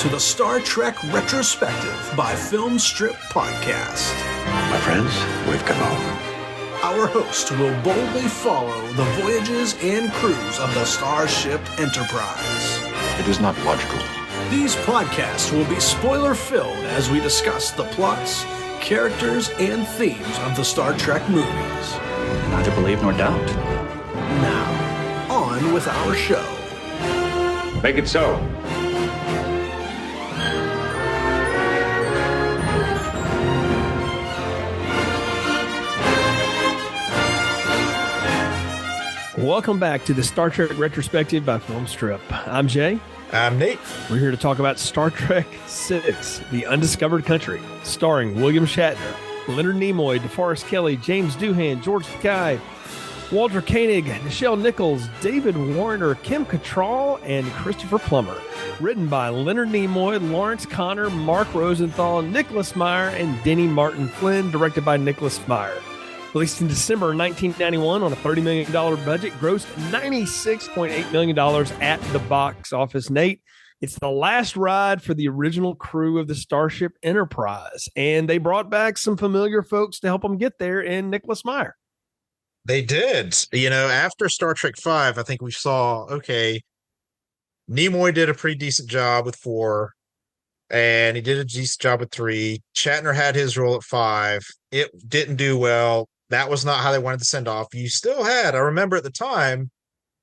to the Star Trek Retrospective by Film Strip Podcast. My friends, we've come home. Our host will boldly follow the voyages and crews of the Starship Enterprise. It is not logical. These podcasts will be spoiler-filled as we discuss the plots, characters, and themes of the Star Trek movies. Neither believe nor doubt. Now, on with our show. Make it so. Welcome back to the Star Trek Retrospective by Film Strip. I'm Jay. I'm Nate. We're here to talk about Star Trek VI, The Undiscovered Country, starring William Shatner, Leonard Nimoy, DeForest Kelley, James Doohan, George Takei, Walter Koenig, Nichelle Nichols, David Warner, Kim Cattrall, and Christopher Plummer. Written by Leonard Nimoy, Lawrence Connor, Mark Rosenthal, Nicholas Meyer, and Denny Martin Flynn. Directed by Nicholas Meyer. Released in December 1991 on a $30 million budget, grossed $96.8 million at the box office. Nate, it's the last ride for the original crew of the Starship Enterprise, and they brought back some familiar folks to help them get there in Nicholas Meyer. They did. You know, after Star Trek V, I think we saw, okay, Nimoy did a pretty decent job with 4, and he did a decent job with 3. Shatner had his role at 5. It didn't do well. That was not how they wanted to send off. You still had, I remember at the time,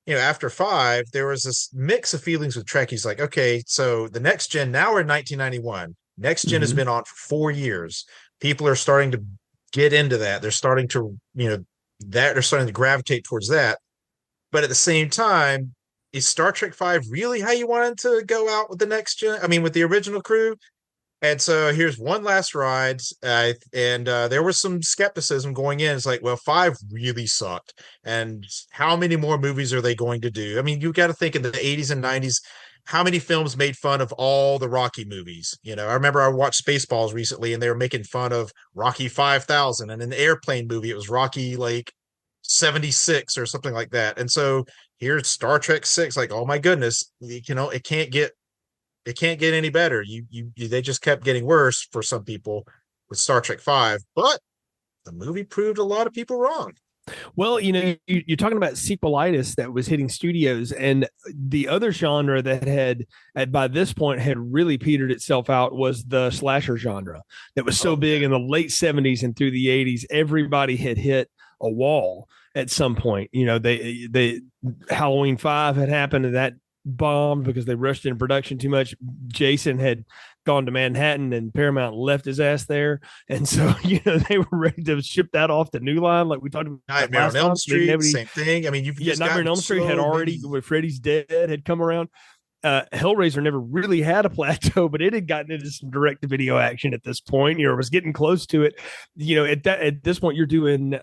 you know, after 5, there was this mix of feelings with Trekkies. Like, okay, so the next gen, now we're in 1991. Next gen has been on for 4 years. People are starting to get into that. They're starting to, you know, they're starting to gravitate towards that. But at the same time, is Star Trek V really how you wanted to go out with the next gen? I mean, with the original crew? And so here's one last ride, and there was some skepticism going in. It's like, well, 5 really sucked, and how many more movies are they going to do? I mean, you got to think in the 80s and 90s, how many films made fun of all the Rocky movies? You know, I remember I watched Spaceballs recently, and they were making fun of Rocky 5000, and in the airplane movie, it was Rocky like 76 or something like that. And so here's Star Trek 6, like, oh my goodness, you know, it can't get any better. They just kept getting worse for some people with Star Trek V, but the movie proved a lot of people wrong. Well, you know, you're talking about sequelitis that was hitting studios, and the other genre that had, by this point, had really petered itself out was the slasher genre that was so big in the late 70s and through the 80s. Everybody had hit a wall at some point. You know, they Halloween 5 had happened, and that bombed because they rushed in production too much. Jason had gone to Manhattan, and Paramount left his ass there, and so, you know, they were ready to ship that off to New Line, like we talked about. Nightmare on Elm Street, same thing. I mean, Nightmare on Elm Street had already, with Freddy's Dead, had come around. Hellraiser never really had a plateau, but it had gotten into some direct-to-video action at this point. You know, it was getting close to it. You know, at this point, you're doing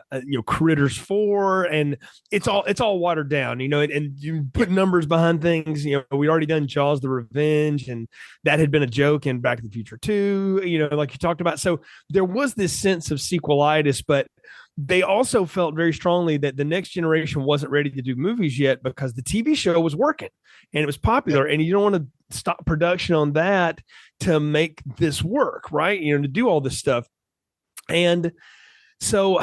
Critters 4, and it's all watered down. You know, and you put numbers behind things. You know, we'd already done Jaws: The Revenge, and that had been a joke in Back to the Future 2. You know, like you talked about. So there was this sense of sequelitis, but they also felt very strongly that the next generation wasn't ready to do movies yet because the TV show was working and it was popular, and you don't want to stop production on that to make this work, right? You know, to do all this stuff. And so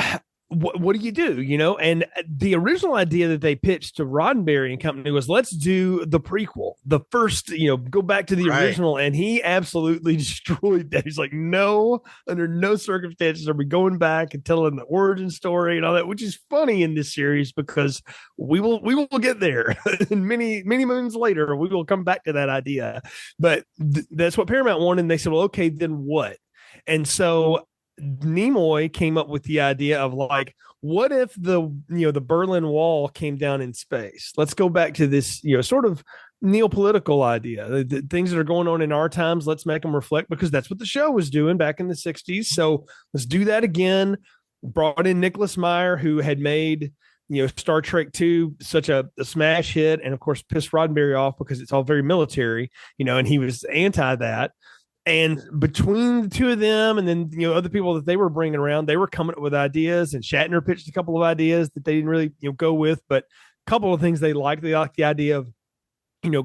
what do you do? You know, and the original idea that they pitched to Roddenberry and company was, let's do the prequel, the first, you know, go back to the original. And he absolutely destroyed that. He's like, no, under no circumstances are we going back and telling the origin story and all that, which is funny in this series because we will get there. And many moons later, we will come back to that idea. But that's what Paramount wanted. And they said, well, okay, then what? And so Nimoy came up with the idea of, like, what if the Berlin Wall came down in space? Let's go back to this, you know, sort of neo-political idea. The things that are going on in our times, let's make them reflect, because that's what the show was doing back in the 60s. So let's do that again. Brought in Nicholas Meyer, who had made, you know, Star Trek II such a smash hit, and of course pissed Roddenberry off because it's all very military, you know, and he was anti that. And between the two of them, and then, you know, other people that they were bringing around, they were coming up with ideas, and Shatner pitched a couple of ideas that they didn't really, you know, go with, but a couple of things they liked. They liked the idea of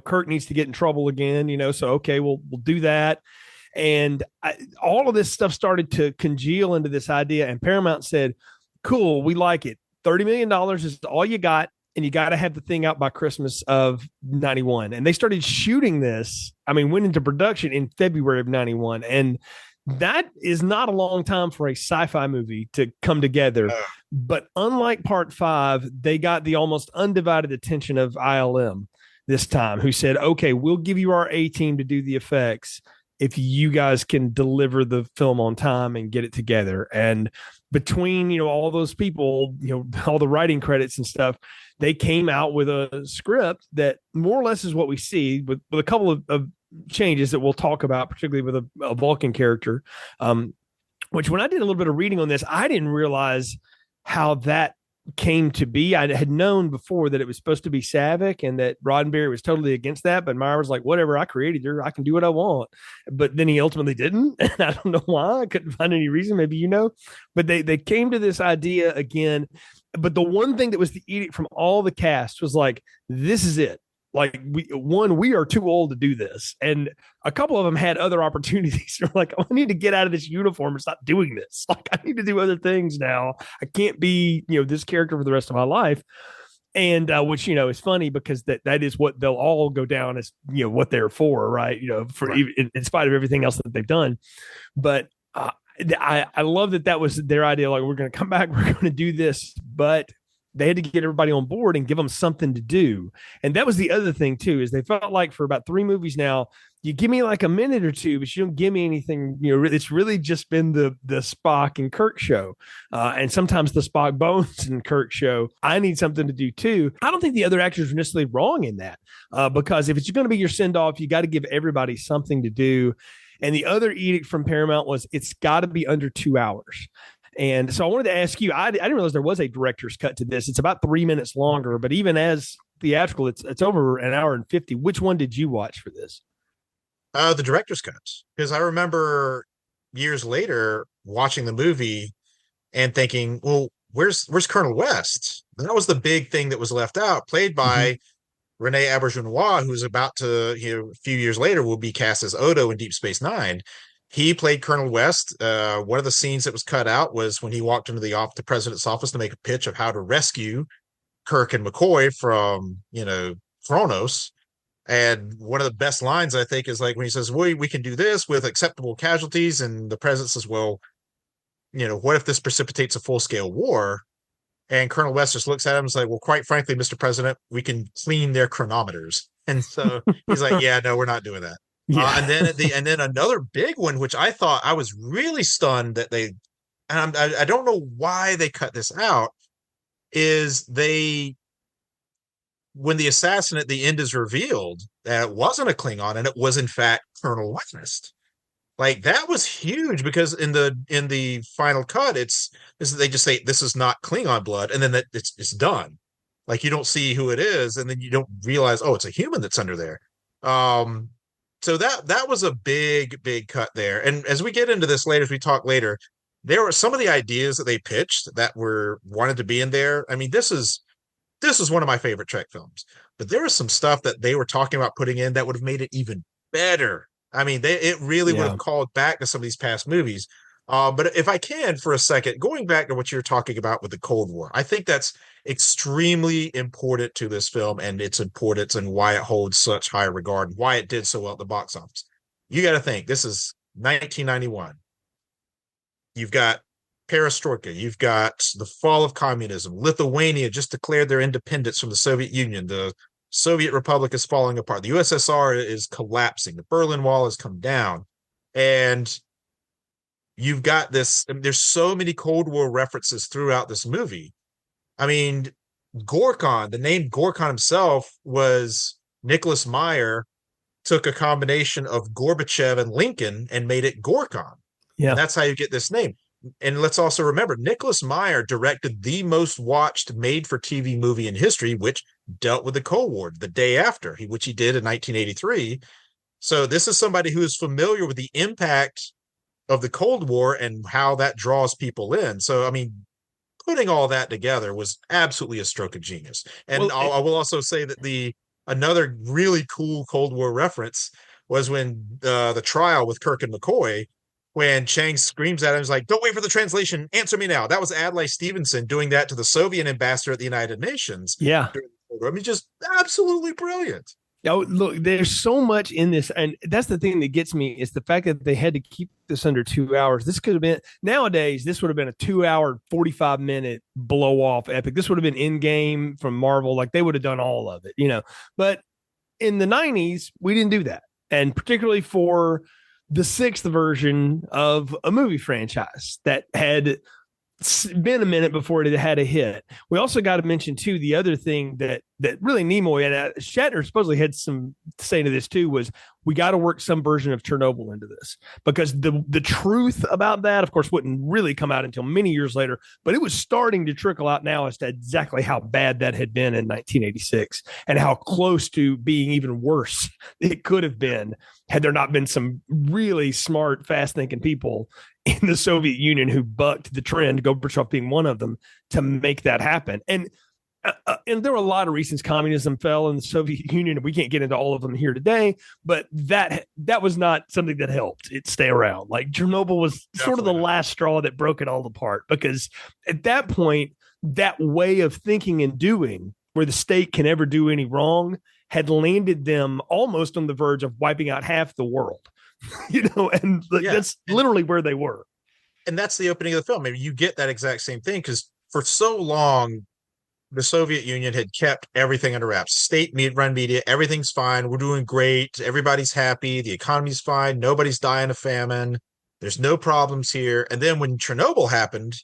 Kirk needs to get in trouble again, so okay, we'll do that. And all of this stuff started to congeal into this idea, and Paramount said, cool, we like it. $30 million is all you got, and you got to have the thing out by Christmas of 91. And they started shooting this, went into production in February of 91. And that is not a long time for a sci-fi movie to come together. But unlike part 5, they got the almost undivided attention of ILM this time, who said, okay, we'll give you our A team to do the effects if you guys can deliver the film on time and get it together. And between, all those people, all the writing credits and stuff, they came out with a script that more or less is what we see, with a couple of changes that we'll talk about, particularly with a Vulcan character, which when I did a little bit of reading on this, I didn't realize how that came to be. I had known before that it was supposed to be Savick and that Roddenberry was totally against that, but Meyer was like, whatever, I created her, I can do what I want. But then he ultimately didn't, and I don't know why. I couldn't find any reason, maybe but they came to this idea again. But the one thing that was the edict from all the cast was like, this is it. Like, we are too old to do this. And a couple of them had other opportunities. They're like, I need to get out of this uniform and stop doing this. Like, I need to do other things now. I can't be, this character for the rest of my life. And which, is funny because that is what they'll all go down as, what they're for, right? Right. In spite of everything else that they've done. But I love that was their idea. Like, we're going to come back, we're going to do this, but they had to get everybody on board and give them something to do. And that was the other thing too, is they felt like for about 3 movies now, you give me like a minute or two, but you don't give me anything. It's really just been the Spock and Kirk show. And sometimes the Spock Bones and Kirk show. I need something to do too. I don't think the other actors are necessarily wrong in that, because if it's going to be your send off, you got to give everybody something to do. And the other edict from Paramount was it's got to be under 2 hours. And so I wanted to ask you, I didn't realize there was a director's cut to this. It's about 3 minutes longer, but even as theatrical, it's over an hour and 50. Which one did you watch for this? The director's cut, because I remember years later watching the movie and thinking, well, where's Colonel West? That was the big thing that was left out, played by Rene Auberjonois, who's about to, a few years later will be cast as Odo in Deep Space Nine. He played Colonel West. One of the scenes that was cut out was when he walked into the president's office to make a pitch of how to rescue Kirk and McCoy from, Kronos. And one of the best lines, I think, is like when he says, well, we can do this with acceptable casualties. And the president says, well, what if this precipitates a full-scale war? And Colonel West just looks at him and is like, well, quite frankly, Mr. President, we can clean their chronometers. And so he's like, yeah, no, we're not doing that. Yeah. And then another big one, which I thought I was really stunned that I don't know why they cut this out, is when the assassin at the end is revealed, that it wasn't a Klingon and it was in fact Colonel West. Like, that was huge, because in the final cut, they just say this is not Klingon blood, and then it's done. Like, you don't see who it is, and then you don't realize, oh, it's a human that's under there. So that was a big cut there. And as we get into this later, as we talk later, there were some of the ideas that they pitched that wanted to be in there. I mean, this is one of my favorite Trek films, but there was some stuff that they were talking about putting in that would have made it even better. I mean, it really would have called back to some of these past movies. But if I can, for a second, going back to what you're talking about with the Cold War, I think that's extremely important to this film and its importance and why it holds such high regard and why it did so well at the box office. You got to think, this is 1991. You've got perestroika. You've got the fall of communism. Lithuania just declared their independence from the Soviet Union. The Soviet Republic is falling apart. The USSR is collapsing. The Berlin Wall has come down. And you've got this, there's so many Cold War references throughout this movie. I mean, Gorkon, the name Gorkon himself was Nicholas Meyer took a combination of Gorbachev and Lincoln and made it Gorkon. Yeah. And that's how you get this name. And let's also remember, Nicholas Meyer directed the most watched made-for-TV movie in history, which dealt with the Cold War, The Day After, which he did in 1983. So this is somebody who is familiar with the impact of the Cold War and how that draws people in. So, I mean, putting all that together was absolutely a stroke of genius. And I will also say that the another really cool Cold War reference was when the trial with Kirk and McCoy, when Chang screams at him, he's like, "Don't wait for the translation. Answer me now." That was Adlai Stevenson doing that to the Soviet ambassador at the United Nations. Yeah. I mean, just absolutely brilliant. Oh, look, there's so much in this. And that's the thing that gets me is the fact that they had to keep this under 2 hours. This could have been, nowadays, this would have been a 2 hour, 45-minute blow off epic. This would have been in-game from Marvel. Like they would have done all of it, But in the 90s, we didn't do that. And particularly for the sixth version of a movie franchise that had been a minute before it had a hit. We also got to mention too, the other thing that really Nimoy and Shatner supposedly had some to say to this too, was we got to work some version of Chernobyl into this, because the truth about that, of course, wouldn't really come out until many years later, but it was starting to trickle out now as to exactly how bad that had been in 1986 and how close to being even worse it could have been had there not been some really smart, fast thinking people in the Soviet Union who bucked the trend, Gorbachev being one of them, to make that happen. And there were a lot of reasons communism fell in the Soviet Union, and we can't get into all of them here today, but that was not something that helped it stay around. Like Chernobyl was sort of the last straw that broke it all apart, because at that point, that way of thinking and doing, where the state can never do any wrong, had landed them almost on the verge of wiping out half the world. And that's literally where they were. And that's the opening of the film. Maybe you get that exact same thing, because for so long, the Soviet Union had kept everything under wraps. State run media, everything's fine. We're doing great. Everybody's happy. The economy's fine. Nobody's dying of famine. There's no problems here. And then when Chernobyl happened,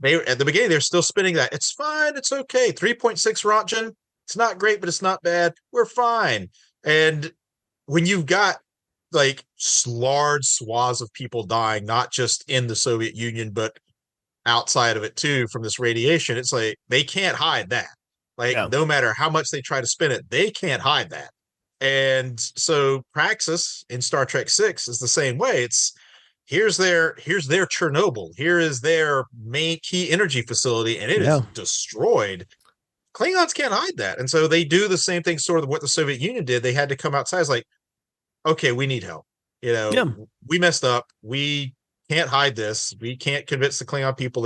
at the beginning, they're still spinning that. It's fine. It's okay. 3.6 Rontgen. It's not great, but it's not bad. We're fine. And when you've got like large swaths of people dying, not just in the Soviet Union, but outside of it too, from this radiation, it's like they can't hide that. Like no matter how much they try to spin it, they can't hide that. And so Praxis in Star Trek 6 is the same way. It's here's their Chernobyl. Here is their main key energy facility, and it is destroyed. Klingons can't hide that. And so they do the same thing, sort of what the Soviet Union did. They had to come outside. It's like, okay, we need help. We messed up. We can't hide this. We can't convince the Klingon people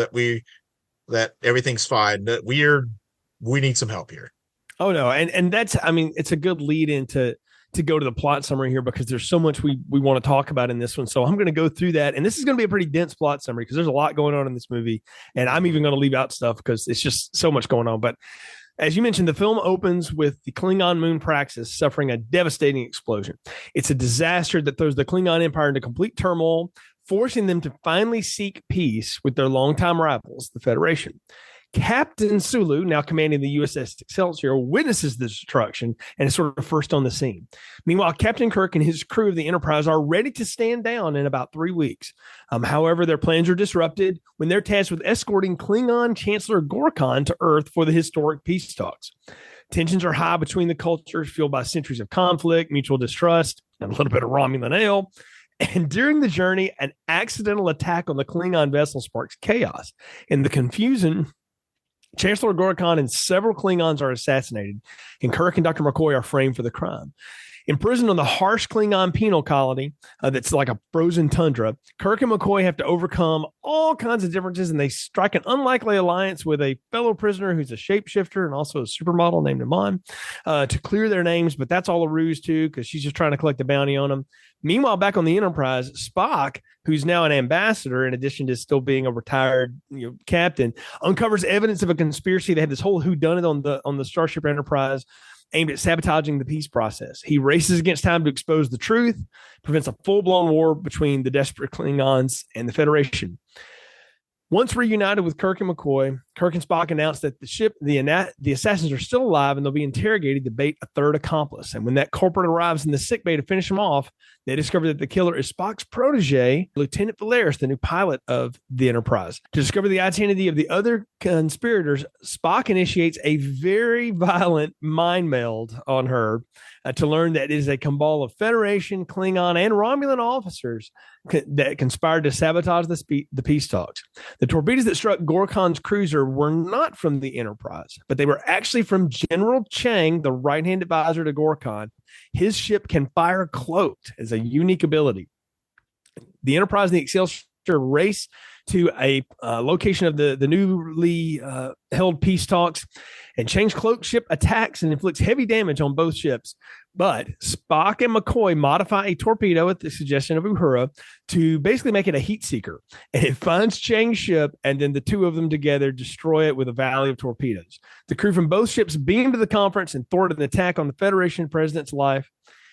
that everything's fine. That we need some help here. Oh no, and that's, I mean, it's a good lead into to go to the plot summary here, because there's so much we want to talk about in this one. So I'm going to go through that, and this is going to be a pretty dense plot summary because there's a lot going on in this movie, and I'm even going to leave out stuff because it's just so much going on. But as you mentioned, the film opens with the Klingon moon Praxis suffering a devastating explosion. It's a disaster that throws the Klingon Empire into complete turmoil, forcing them to finally seek peace with their longtime rivals, the Federation. Captain Sulu, now commanding the USS Excelsior, witnesses the destruction and is sort of first on the scene. Meanwhile, Captain Kirk and his crew of the Enterprise are ready to stand down in about 3 weeks. However, their plans are disrupted when they're tasked with escorting Klingon Chancellor Gorkon to Earth for the historic peace talks. Tensions are high between the cultures, fueled by centuries of conflict, mutual distrust, and a little bit of Romulan ale. And during the journey, an accidental attack on the Klingon vessel sparks chaos. In the confusion, Chancellor Gorkon and several Klingons are assassinated, and Kirk and Dr. McCoy are framed for the crime. Imprisoned on the harsh Klingon penal colony that's like a frozen tundra, Kirk and McCoy have to overcome all kinds of differences, and they strike an unlikely alliance with a fellow prisoner who's a shapeshifter and also a supermodel named Amon to clear their names, but that's all a ruse too, because she's just trying to collect a bounty on them. Meanwhile, back on the Enterprise, Spock, who's now an ambassador in addition to still being a retired captain, uncovers evidence of a conspiracy. They had this whole whodunit on the Starship Enterprise aimed at sabotaging the peace process. He races against time to expose the truth, prevents a full-blown war between the desperate Klingons and the Federation. Once reunited with Kirk and McCoy, Kirk and Spock announce that the assassins are still alive and they'll be interrogated to bait a third accomplice. And when that culprit arrives in the sickbay to finish him off, they discover that the killer is Spock's protege, Lieutenant Valeris, the new pilot of the Enterprise. To discover the identity of the other conspirators, Spock initiates a very violent mind meld on her to learn that it is a cabal of Federation, Klingon, and Romulan officers that conspired to sabotage the peace talks. The torpedoes that struck Gorkon's cruiser were not from the Enterprise, but they were actually from General Chang, the right-hand advisor to Gorkon. His ship can fire cloaked as a unique ability. The Enterprise and the Excelsior race to a location of the newly held peace talks, and Chang's cloaked ship attacks and inflicts heavy damage on both ships. But Spock and McCoy modify a torpedo at the suggestion of Uhura to basically make it a heat seeker. And it finds Chang's ship, and then the two of them together destroy it with a volley of torpedoes. The crew from both ships beam to the conference and thwart an attack on the Federation president's life.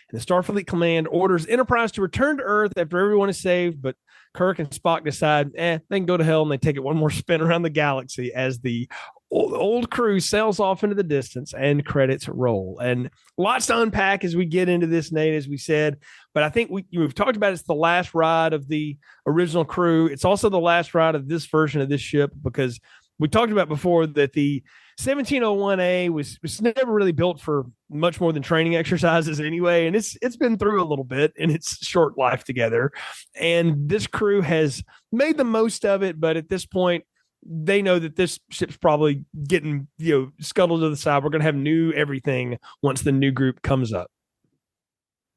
And the Starfleet Command orders Enterprise to return to Earth after everyone is saved, but Kirk and Spock decide, they can go to hell, and they take it one more spin around the galaxy as the old crew sails off into the distance and credits roll. And lots to unpack as we get into this, Nate, as we said. But I think we've talked about it's the last ride of the original crew. It's also the last ride of this version of this ship, because we talked about before that the 1701A was never really built for much more than training exercises anyway, and it's been through a little bit in its short life together. And this crew has made the most of it, but at this point, they know that this ship's probably getting scuttled to the side. We're going to have new everything once the new group comes up.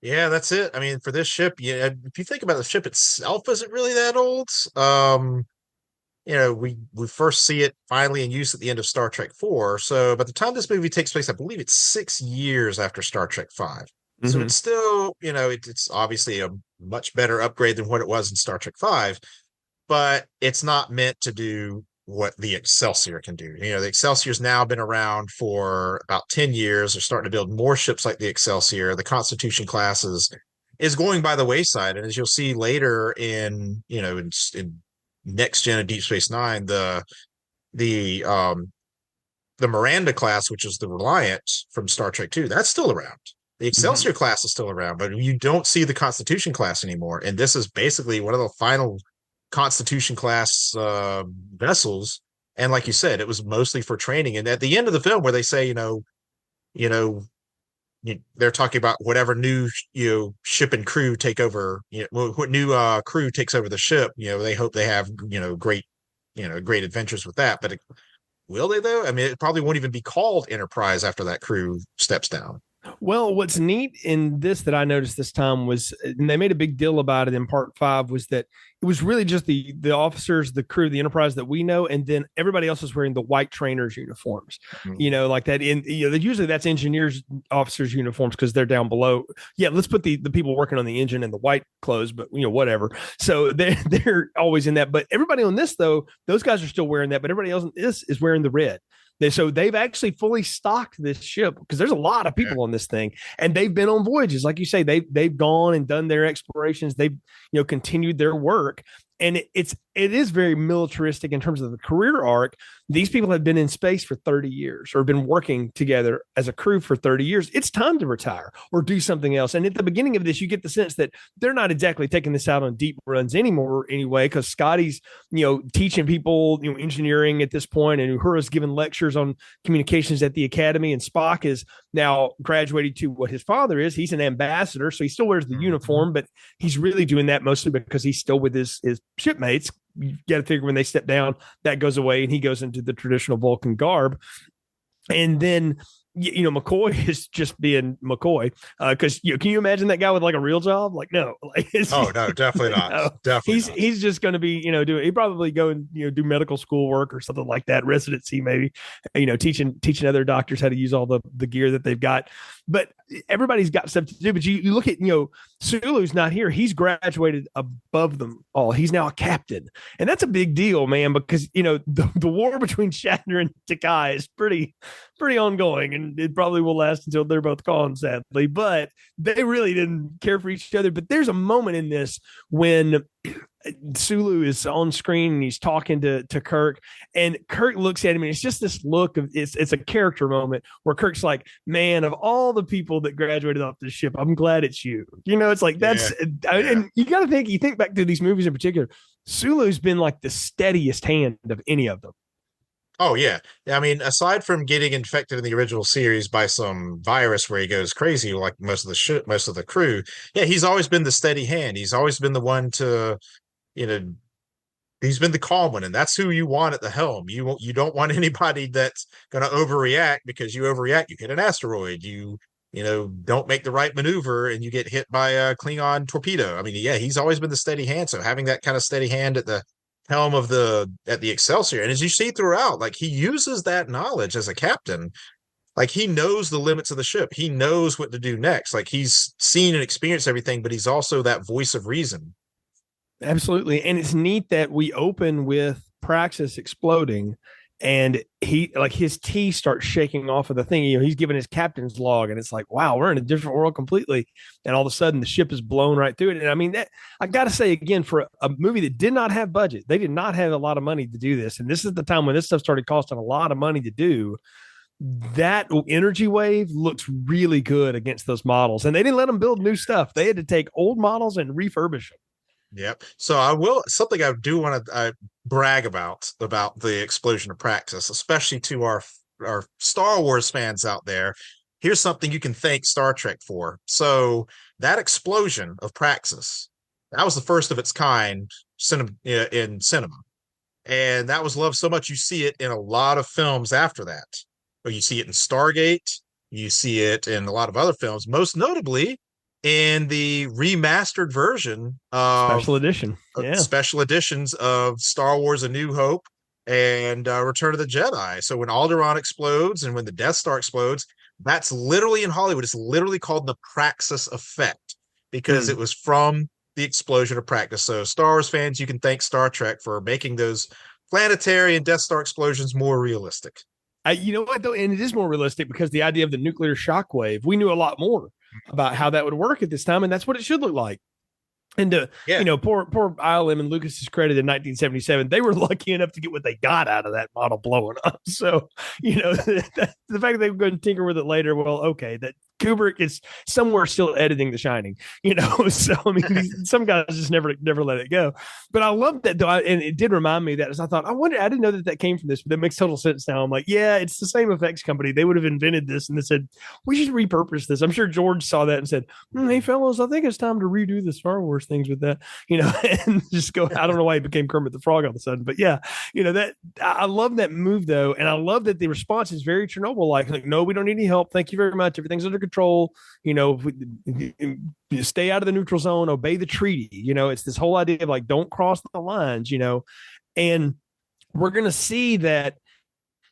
Yeah, that's it. I mean, for this ship, if you think about the ship itself, isn't really that old. We first see it finally in use at the end of Star Trek 4. So by the time this movie takes place, I believe it's 6 years after Star Trek 5. Mm-hmm. So it's still, it's obviously a much better upgrade than what it was in Star Trek 5, but it's not meant to do what the Excelsior can do. The Excelsior's now been around for about 10 years. They're starting to build more ships like the Excelsior. The Constitution class is going by the wayside. And as you'll see later in Next Gen and Deep Space Nine, the Miranda class, which is the Reliant from Star Trek 2, that's still around. The Excelsior class is still around, but you don't see the Constitution class anymore. And this is basically one of the final Constitution class vessels. And like you said, it was mostly for training. And at the end of the film, where they say, they're talking about whatever new ship and crew take over, what new crew takes over the ship, they hope they have great adventures with that. But will they, though? I mean, it probably won't even be called Enterprise after that crew steps down. Well, what's neat in this that I noticed this time was, and they made a big deal about it in part 5, was that it was really just the officers, the crew, the Enterprise that we know, and then everybody else is wearing the white trainers uniforms, like that. Usually that's engineers, officers uniforms, because they're down below. Yeah, let's put the people working on the engine in the white clothes, but whatever. So they're always in that. But everybody on this, though, those guys are still wearing that, but everybody else on this is wearing the red. So they've actually fully stocked this ship, because there's a lot of people on this thing, and they've been on voyages. Like you say, they've gone and done their explorations. They've, continued their work. And it is very militaristic in terms of the career arc. These people have been in space for 30 years or been working together as a crew for 30 years. It's time to retire or do something else. And at the beginning of this, you get the sense that they're not exactly taking this out on deep runs anymore anyway, because Scotty's, teaching people, engineering at this point, and Uhura's giving lectures on communications at the academy, and Spock is now graduating to what his father is. He's an ambassador, so he still wears the uniform, but he's really doing that mostly because he's still with his shipmates. You got to figure when they step down, that goes away, and he goes into the traditional Vulcan garb. And then, McCoy is just being McCoy, because can you imagine that guy with like a real job? Like, no, no, definitely not. Definitely, he's just going to be, he probably go and do medical school work or something like that, residency maybe, teaching other doctors how to use all the gear that they've got. But everybody's got stuff to do. But you look at, Sulu's not here. He's graduated above them all. He's now a captain. And that's a big deal, man, because, the war between Shatner and Takai is pretty ongoing. And it probably will last until they're both gone, sadly. But they really didn't care for each other. But there's a moment in this when Sulu is on screen and he's talking to Kirk, and Kirk looks at him, and it's just this look of it's a character moment where Kirk's like, man, of all the people that graduated off this ship, I'm glad it's you. It's like that's and you got to you think back to these movies in particular, Sulu's been like the steadiest hand of any of them. Oh yeah. I mean, aside from getting infected in the original series by some virus where he goes crazy, like most of the crew, he's always been the steady hand. He's always been the one to, be He's been the calm one, and that's who you want at the helm. You don't want anybody that's going to overreact, because you overreact, you hit an asteroid, don't make the right maneuver, and you get hit by a Klingon torpedo. I mean, yeah, he's always been the steady hand. So having that kind of steady hand at the helm of the Excelsior, and as you see throughout, like, he uses that knowledge as a captain. Like, he knows the limits of the ship. He knows what to do next. Like, he's seen and experienced everything, but he's also that voice of reason. Absolutely. And it's neat that we open with Praxis exploding, and his teeth start shaking off of the thing. He's given his captain's log, and it's like, wow, we're in a different world completely. And all of a sudden the ship is blown right through it. And I mean, that, I got to say again, for a movie that did not have budget, they did not have a lot of money to do this. And this is the time when this stuff started costing a lot of money to do. That energy wave looks really good against those models. And they didn't let them build new stuff. They had to take old models and refurbish them. Yep. So something I do want to brag about the explosion of Praxis, especially to our Star Wars fans out there. Here's something you can thank Star Trek for. So that explosion of Praxis, that was the first of its kind in cinema. And that was loved so much. You see it in a lot of films after that. Or you see it in Stargate. You see it in a lot of other films, most notably in the remastered version of special edition, special editions of Star Wars: A New Hope and Return of the Jedi. So when Alderaan explodes and when the Death Star explodes, that's literally in Hollywood. It's literally called the Praxis effect, because it was from the explosion of Praxis. So Star Wars fans, you can thank Star Trek for making those planetary and Death Star explosions more realistic. You know what, though? And it is more realistic, because the idea of the nuclear shockwave, we knew a lot more about how that would work at this time, and that's what it should look like. And poor ILM and Lucas's credit in 1977, they were lucky enough to get what they got out of that model blowing up. So, the fact that they were going to tinker with it later, well, okay, that Kubrick is somewhere still editing The Shining, So I mean, some guys just never let it go. But I love that, though, and it did remind me of that, as I thought, I didn't know that came from this, but that makes total sense now. I'm like, yeah, it's the same effects company. They would have invented this, and they said, we should repurpose this. I'm sure George saw that and said, hey fellas, I think it's time to redo the Star Wars things with that, and just go. I don't know why he became Kermit the Frog all of a sudden, but yeah, that I love that move, though, and I love that the response is very Chernobyl like, no, we don't need any help, thank you very much, everything's under control. If we stay out of the neutral zone, obey the treaty. It's this whole idea of like, don't cross the lines. And we're gonna see that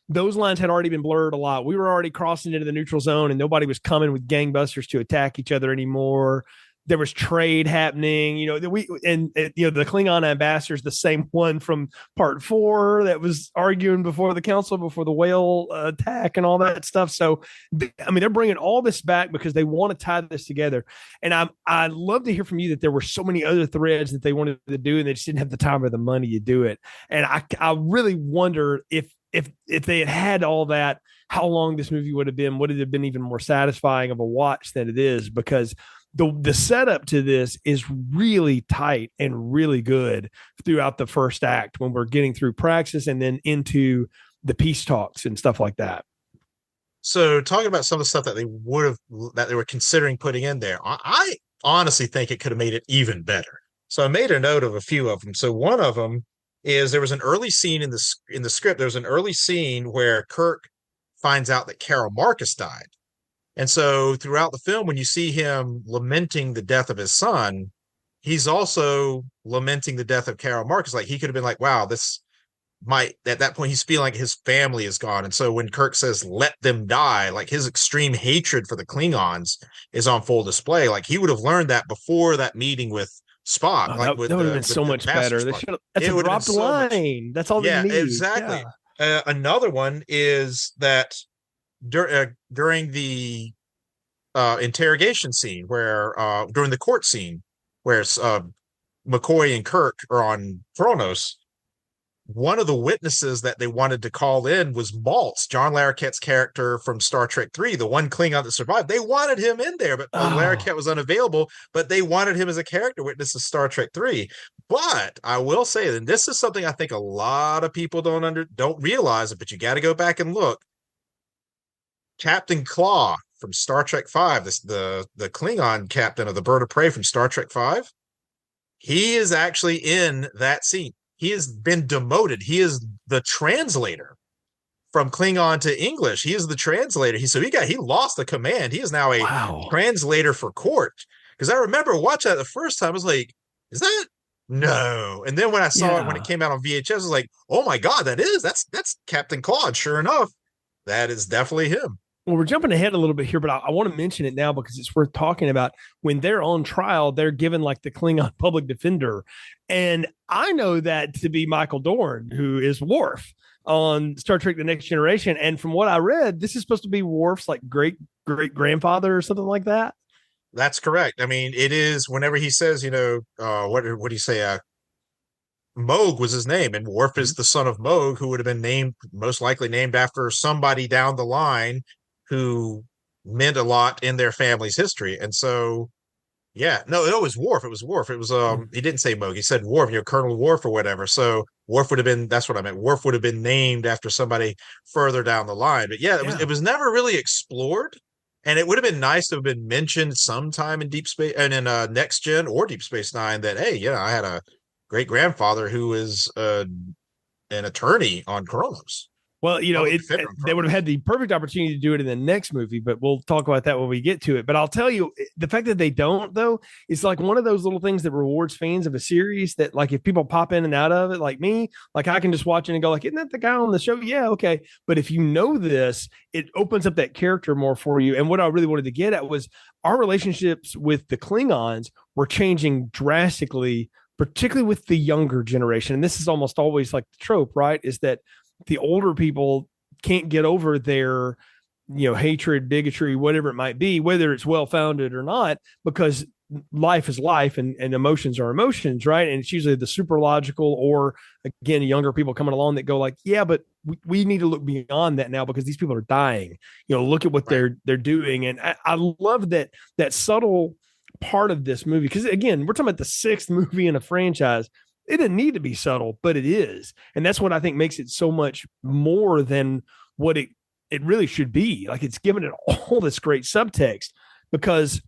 those lines had already been blurred a lot. We were already crossing into the neutral zone, and nobody was coming with gangbusters to attack each other anymore. There was trade happening, the Klingon ambassador is the same one from part 4 that was arguing before the council, before the whale attack and all that stuff. So, I mean, they're bringing all this back because they want to tie this together. And I love to hear from you that there were so many other threads that they wanted to do, and they just didn't have the time or the money to do it. And I really wonder if they had all that, how long this movie would have been. Would it have been even more satisfying of a watch than it is? Because the setup to this is really tight and really good throughout the first act, when we're getting through Praxis and then into the peace talks and stuff like that. So talking about some of the stuff that they were considering putting in there, I honestly think it could have made it even better. So I made a note of a few of them. So one of them is there was an early scene in the script. There was an early scene where Kirk finds out that Carol Marcus died. And so throughout the film, when you see him lamenting the death of his son, he's also lamenting the death of Carol Marcus. Like, he could have been like, wow, at that point, he's feeling like his family is gone. And so when Kirk says, let them die, like, his extreme hatred for the Klingons is on full display. Like, he would have learned that before that meeting with Spock. That would have been so much better. That's a dropped line. That's all they need. Exactly. Yeah. Another one is that during the interrogation scene, where during the court scene where McCoy and Kirk are on Kronos, one of the witnesses that they wanted to call in was Maltz, John Larroquette's character from Star Trek 3, the one Klingon that survived. They wanted him in there, but Larroquette was unavailable, but they wanted him as a character witness of Star Trek 3. But I will say that this is something I think a lot of people don't realize it, but you got to go back and look. Captain Claw from Star Trek 5, the Klingon captain of the Bird of Prey from Star Trek 5, he is actually in that scene. he has been demoted. He is the translator from Klingon to English. He is the translator. He lost the command. He is now a translator for court. Because I remember watching that the first time, I was like, is that? No. And then when I saw it when it came out on VHS, I was like, oh my God, that's Captain Claude. Sure enough, that is definitely him. Well, we're jumping ahead a little bit here, but I want to mention it now because it's worth talking about. When they're on trial, they're given like the Klingon public defender. And I know that to be Michael Dorn, who is Worf on Star Trek The Next Generation. And from what I read, this is supposed to be Worf's like great grandfather or something like that. That's correct. I mean, it is whenever he says, what do you say? Moog was his name, and Worf is the son of Moog, who would have been most likely named after somebody down the line who meant a lot in their family's history. And so, it was Worf. It was Worf. It was, he didn't say Moog. He said Worf, Colonel Worf or whatever. So Worf would have been, that's what I meant. Worf would have been named after somebody further down the line. But it was never really explored. And it would have been nice to have been mentioned sometime in Deep Space and in Next Gen or Deep Space Nine that, hey, I had a great grandfather who is an attorney on Kronos. Well, they would have had the perfect opportunity to do it in the next movie, but we'll talk about that when we get to it. But I'll tell you, the fact that they don't, though, is like one of those little things that rewards fans of a series that, like, if people pop in and out of it, like me, like I can just watch it and go, like, isn't that the guy on the show? Yeah, okay. But if you know this, it opens up that character more for you. And what I really wanted to get at was our relationships with the Klingons were changing drastically, particularly with the younger generation. And this is almost always like the trope, right? Is that the older people can't get over their, hatred, bigotry, whatever it might be, whether it's well-founded or not, because life is life and emotions are emotions, right? And it's usually the super logical or, again, younger people coming along that go like, yeah, but we need to look beyond that now because these people are dying. Look at what they're doing. And I love that subtle part of this movie, because, again, we're talking about the 6th movie in a franchise. It didn't need to be subtle, but it is. And that's what I think makes it so much more than what it really should be. Like, it's given it all this great subtext because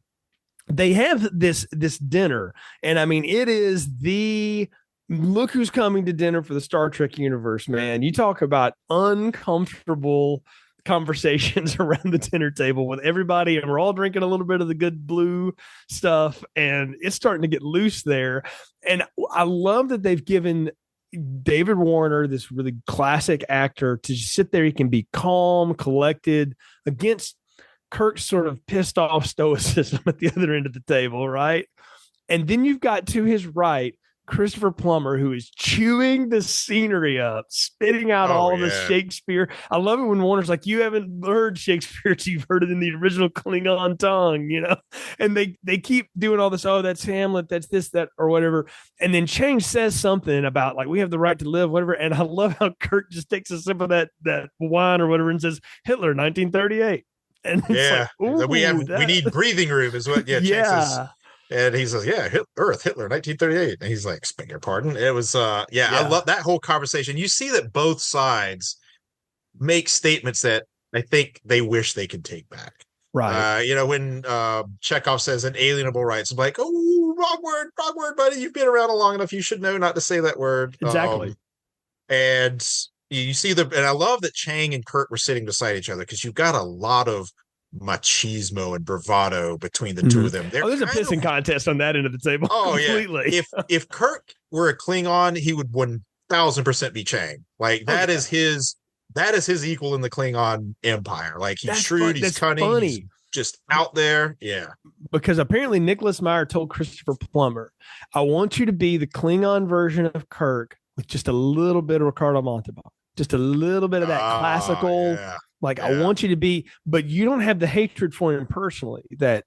they have this dinner. And I mean, it is the look who's coming to dinner for the Star Trek universe, man. You talk about uncomfortable conversations around the dinner table with everybody, and we're all drinking a little bit of the good blue stuff, and it's starting to get loose there. And I love that they've given David Warner, this really classic actor, to just sit there. He can be calm, collected against Kirk's sort of pissed off stoicism at the other end of the table, right? And then you've got to his right Christopher Plummer, who is chewing the scenery up, spitting out all the Shakespeare. I love it when Warner's like, you haven't heard Shakespeare till you've heard it in the original Klingon tongue, and they keep doing all this. Oh, that's Hamlet. That's this, that, or whatever. And then Chang says something about like, we have the right to live, whatever. And I love how Kirk just takes a sip of that wine or whatever and says, Hitler, 1938. And it's like, we need breathing room is what, Chang says. And he says, Earth, Hitler, 1938. And he's like, beg your pardon. It was, I love that whole conversation. You see that both sides make statements that I think they wish they could take back. Right. When Chekhov says inalienable rights, I'm like, oh, wrong word, buddy. You've been around long enough. You should know not to say that word. Exactly. And you see and I love that Chang and Kurt were sitting beside each other because you've got a lot of machismo and bravado between the two of them. There's a pissing contest on that end of the table. Oh, completely. Yeah. If Kirk were a Klingon, he would 1000% be Chang. Like that is his equal in the Klingon empire. Like he's shrewd, he's cunning, funny. He's just out there. Yeah. Because apparently Nicholas Meyer told Christopher Plummer, I want you to be the Klingon version of Kirk with just a little bit of Ricardo Montalban. Just a little bit of that classical. Yeah. Like, I want you to be, but you don't have the hatred for him personally that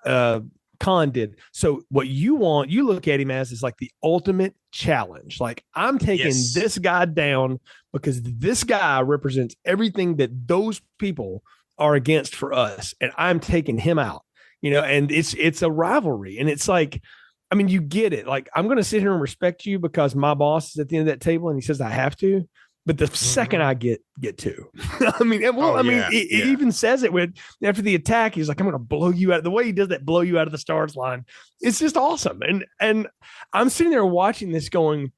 Khan did. So what you look at him as is like the ultimate challenge. Like, I'm taking this guy down because this guy represents everything that those people are against for us. And I'm taking him out, and it's a rivalry. And it's like, I mean, you get it. Like, I'm going to sit here and respect you because my boss is at the end of that table and he says I have to. But the second I get two, I mean, it even says it when after the attack, he's like, "I'm going to blow you out." The way he does that, blow you out of the stars line, it's just awesome. And I'm sitting there watching this, going,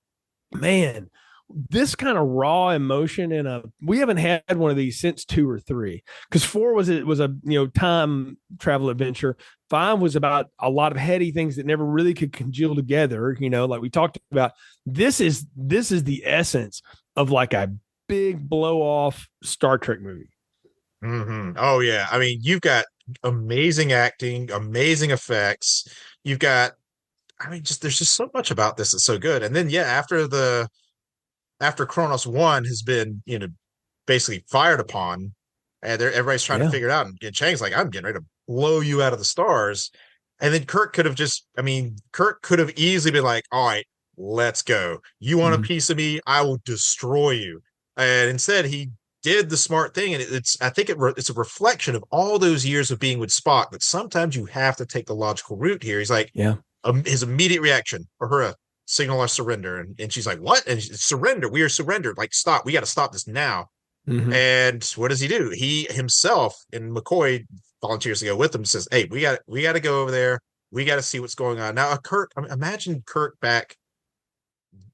man, this kind of raw emotion we haven't had one of these since 2 or 3, because 4 was a time travel adventure. 5 was about a lot of heady things that never really could congeal together, like we talked about. This is the essence of like a big blow off Star Trek movie. Mm-hmm. Oh yeah, I mean, you've got amazing acting, amazing effects. You've got, I mean, there's just so much about this that's so good. And then after Kronos 1 has been, basically fired upon, and everybody's trying to figure it out, and Chang's like, I'm getting ready to blow you out of the stars. And then Kirk could have easily been like, all right, let's go. You want a piece of me? I will destroy you. And instead, he did the smart thing. And I think it's a reflection of all those years of being with Spock, that sometimes you have to take the logical route here. He's like, his immediate reaction, Uhura, signal our surrender. And she's like, what? And surrender. We are surrendered. Like, stop. We got to stop this now. Mm-hmm. And what does he do? He himself, and McCoy volunteers to go with him, says, hey, we got to go over there. We got to see what's going on. Now, imagine Kirk back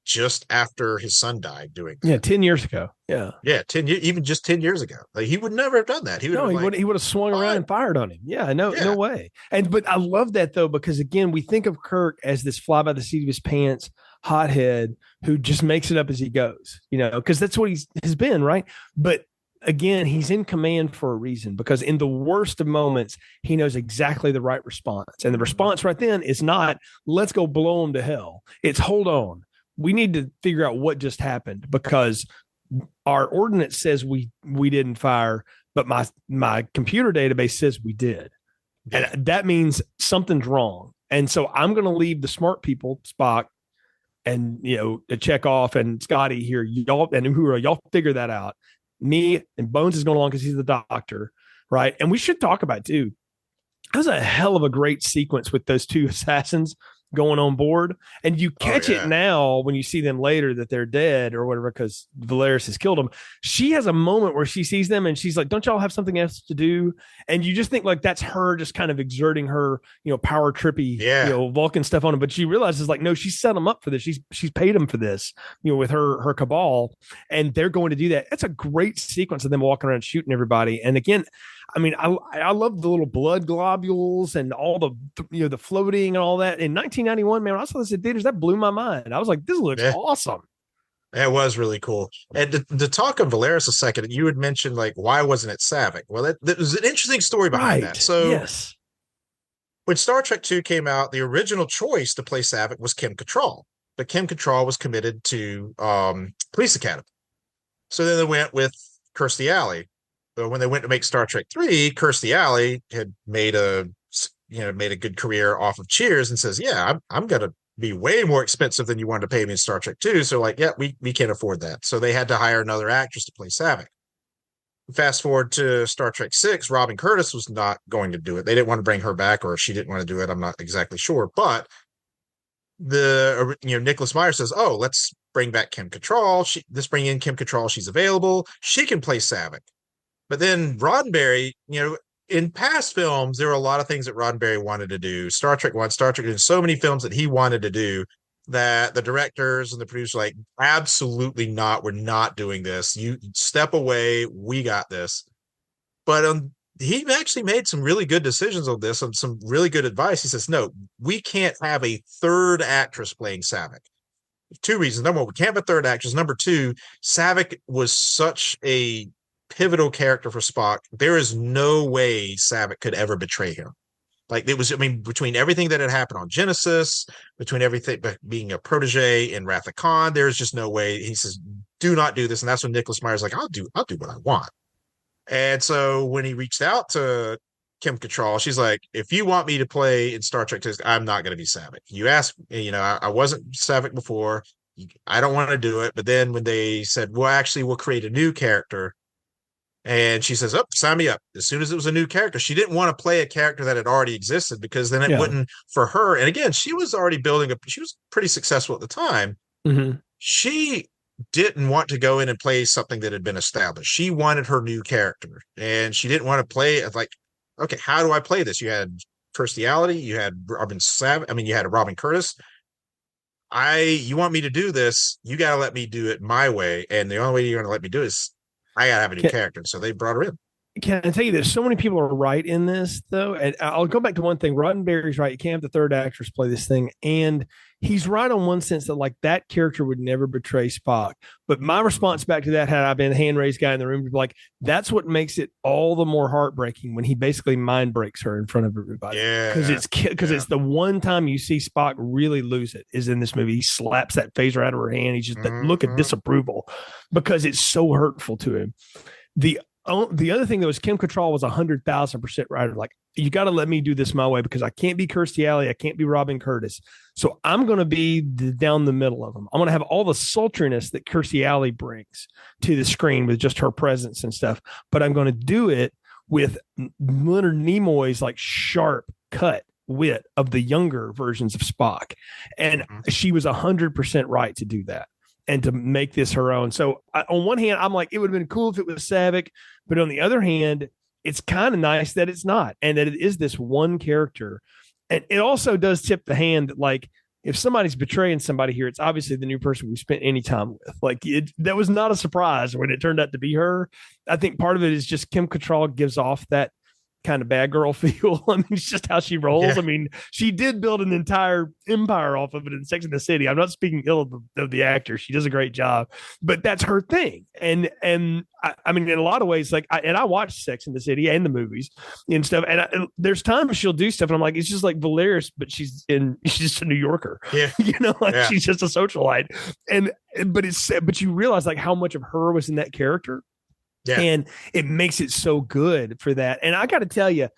just after his son died doing that. 10 years ago. Yeah, 10 years, even just 10 years ago. Like, he would never have done that. He would have swung around and fired on him. No way. But I love that though, because again, we think of Kirk as this fly by the seat of his pants hothead who just makes it up as he goes, because that's what has been, right? But again, he's in command for a reason, because in the worst of moments, he knows exactly the right response. And the response right then is not, let's go blow him to hell. It's, hold on. We need to figure out what just happened, because our ordinance says we didn't fire, but my computer database says we did. And that means something's wrong. And so I'm going to leave the smart people, Spock, and, Chekhov and Scotty here, y'all, and Uhura, y'all figure that out. Me and Bones is going along because he's the doctor, right? And we should talk about, too, that was a hell of a great sequence with those two assassins going on board. And you catch it now when you see them later that they're dead or whatever, because Valeris has killed them. She has a moment where she sees them and she's like, don't y'all have something else to do? And you just think like that's her just kind of exerting her, power trippy, Vulcan stuff on them. But she realizes like, no, she set them up for this. She's paid them for this, with her cabal, and they're going to do that. That's a great sequence of them walking around shooting everybody. And again, I mean, I love the little blood globules and all the the floating and all that. In 1991, man, when I saw this in theaters, that blew my mind. I was like, this looks awesome. It was really cool. And to talk of Valeris a second, you had mentioned like, why wasn't it Saavik? Well, that was an interesting story behind that. So when Star Trek II came out, the original choice to play Saavik was Kim Cattrall, but Kim Cattrall was committed to Police Academy. So then they went with Kirstie Alley. But when they went to make Star Trek 3, Kirstie Alley had made a good career off of Cheers, and says, I'm going to be way more expensive than you wanted to pay me in Star Trek 2. So like, we can't afford that. So they had to hire another actress to play Saavik. Fast forward to Star Trek 6, Robin Curtis was not going to do it. They didn't want to bring her back, or she didn't want to do it. I'm not exactly sure. But Nicholas Meyer says, oh, let's bring back Kim Cattrall. Let's bring in Kim Cattrall. She's available. She can play Saavik. But then Roddenberry, in past films, there were a lot of things that Roddenberry wanted to do. Star Trek 1, Star Trek, and so many films that he wanted to do that the directors and the producers were like, absolutely not. We're not doing this. You step away. We got this. But he actually made some really good decisions on this, and some really good advice. He says, no, we can't have a third actress playing Saavik. 2 reasons. Number one, we can't have a third actress. Number 2, Saavik was such a pivotal character for Spock. There is no way Saavik could ever betray him. Like, it was, between everything that had happened on Genesis, between everything being a protege in Wrath of Khan, there's just no way. He says, do not do this. And that's when Nicholas Meyer's like, I'll do what I want. And so when he reached out to Kim Cattrall, she's like, if you want me to play in Star Trek 2, I'm not going to be Saavik. You asked, I wasn't Saavik before. I don't want to do it. But then when they said, well, actually, we'll create a new character, and she says, sign me up. As soon as it was a new character, she didn't want to play a character that had already existed, because then it wouldn't, for her. And again, she was already she was pretty successful at the time. Mm-hmm. She didn't want to go in and play something that had been established. She wanted her new character, and she didn't want to play like, okay, how do I play this? You had Kirstie Alley, you had Robin Sav. I mean, you had Robin Curtis. You want me to do this? You got to let me do it my way, and the only way you're going to let me do it is I got to have a new character. So they brought her in. Can I tell you this? So many people are right in this, though. And I'll go back to one thing. Roddenberry's right. You can't have the third actress play this thing. And he's right on one sense that, like, that character would never betray Spock. But my response back to that, had I been the hand-raised guy in the room, would be like, that's what makes it all the more heartbreaking when he basically mind breaks her in front of everybody. Yeah. Because it's the one time you see Spock really lose it is in this movie. He slaps that phaser out of her hand. He's just that look of disapproval because it's so hurtful to him. The other thing that was Kim Cattrall was 100,000% right. Like, you got to let me do this my way because I can't be Kirstie Alley. I can't be Robin Curtis. So I'm going to be down the middle of them. I'm going to have all the sultriness that Kirstie Alley brings to the screen with just her presence and stuff. But I'm going to do it with Leonard Nimoy's like sharp cut wit of the younger versions of Spock. And she was 100% right to do that and to make this her own. So on one hand, I'm like, it would have been cool if it was Savick, but on the other hand, it's kind of nice that it's not, and that it is this one character. And it also does tip the hand that, like, if somebody's betraying somebody here, it's obviously the new person we spent any time with. Like, that was not a surprise when it turned out to be her. I think part of it is just Kim Cattrall gives off that kind of bad girl feel. I mean, it's just how she rolls. Yeah. I mean, she did build an entire empire off of it in Sex and the City. I'm not speaking ill of the actor. She does a great job, but that's her thing. And I mean, in a lot of ways, like, I watched Sex and the City and the movies and stuff. And there's times she'll do stuff and I'm like, it's just like Valeris, but she's just a New Yorker. Yeah. She's just a socialite. But you realize like how much of her was in that character. Yeah. And it makes it so good for that. And I got to tell you,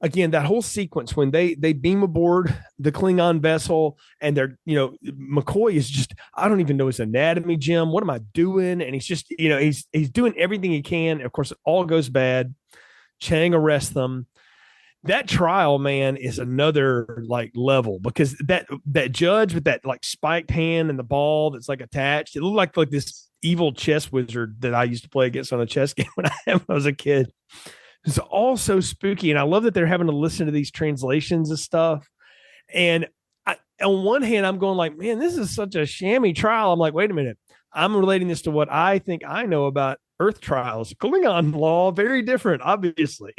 again, that whole sequence when they beam aboard the Klingon vessel and they're, McCoy is just, I don't even know his anatomy, Jim. What am I doing? And he's just, he's doing everything he can. Of course, it all goes bad. Chang arrests them. That trial, man, is another like level because that judge with that like spiked hand and the ball that's like attached, it looked like this evil chess wizard that I used to play against on a chess game when I was a kid. It's all so spooky. And I love that they're having to listen to these translations of stuff. And on one hand, I'm going like, man, this is such a shammy trial. I'm like, wait a minute. I'm relating this to what I think I know about Earth trials. Klingon law, very different, obviously.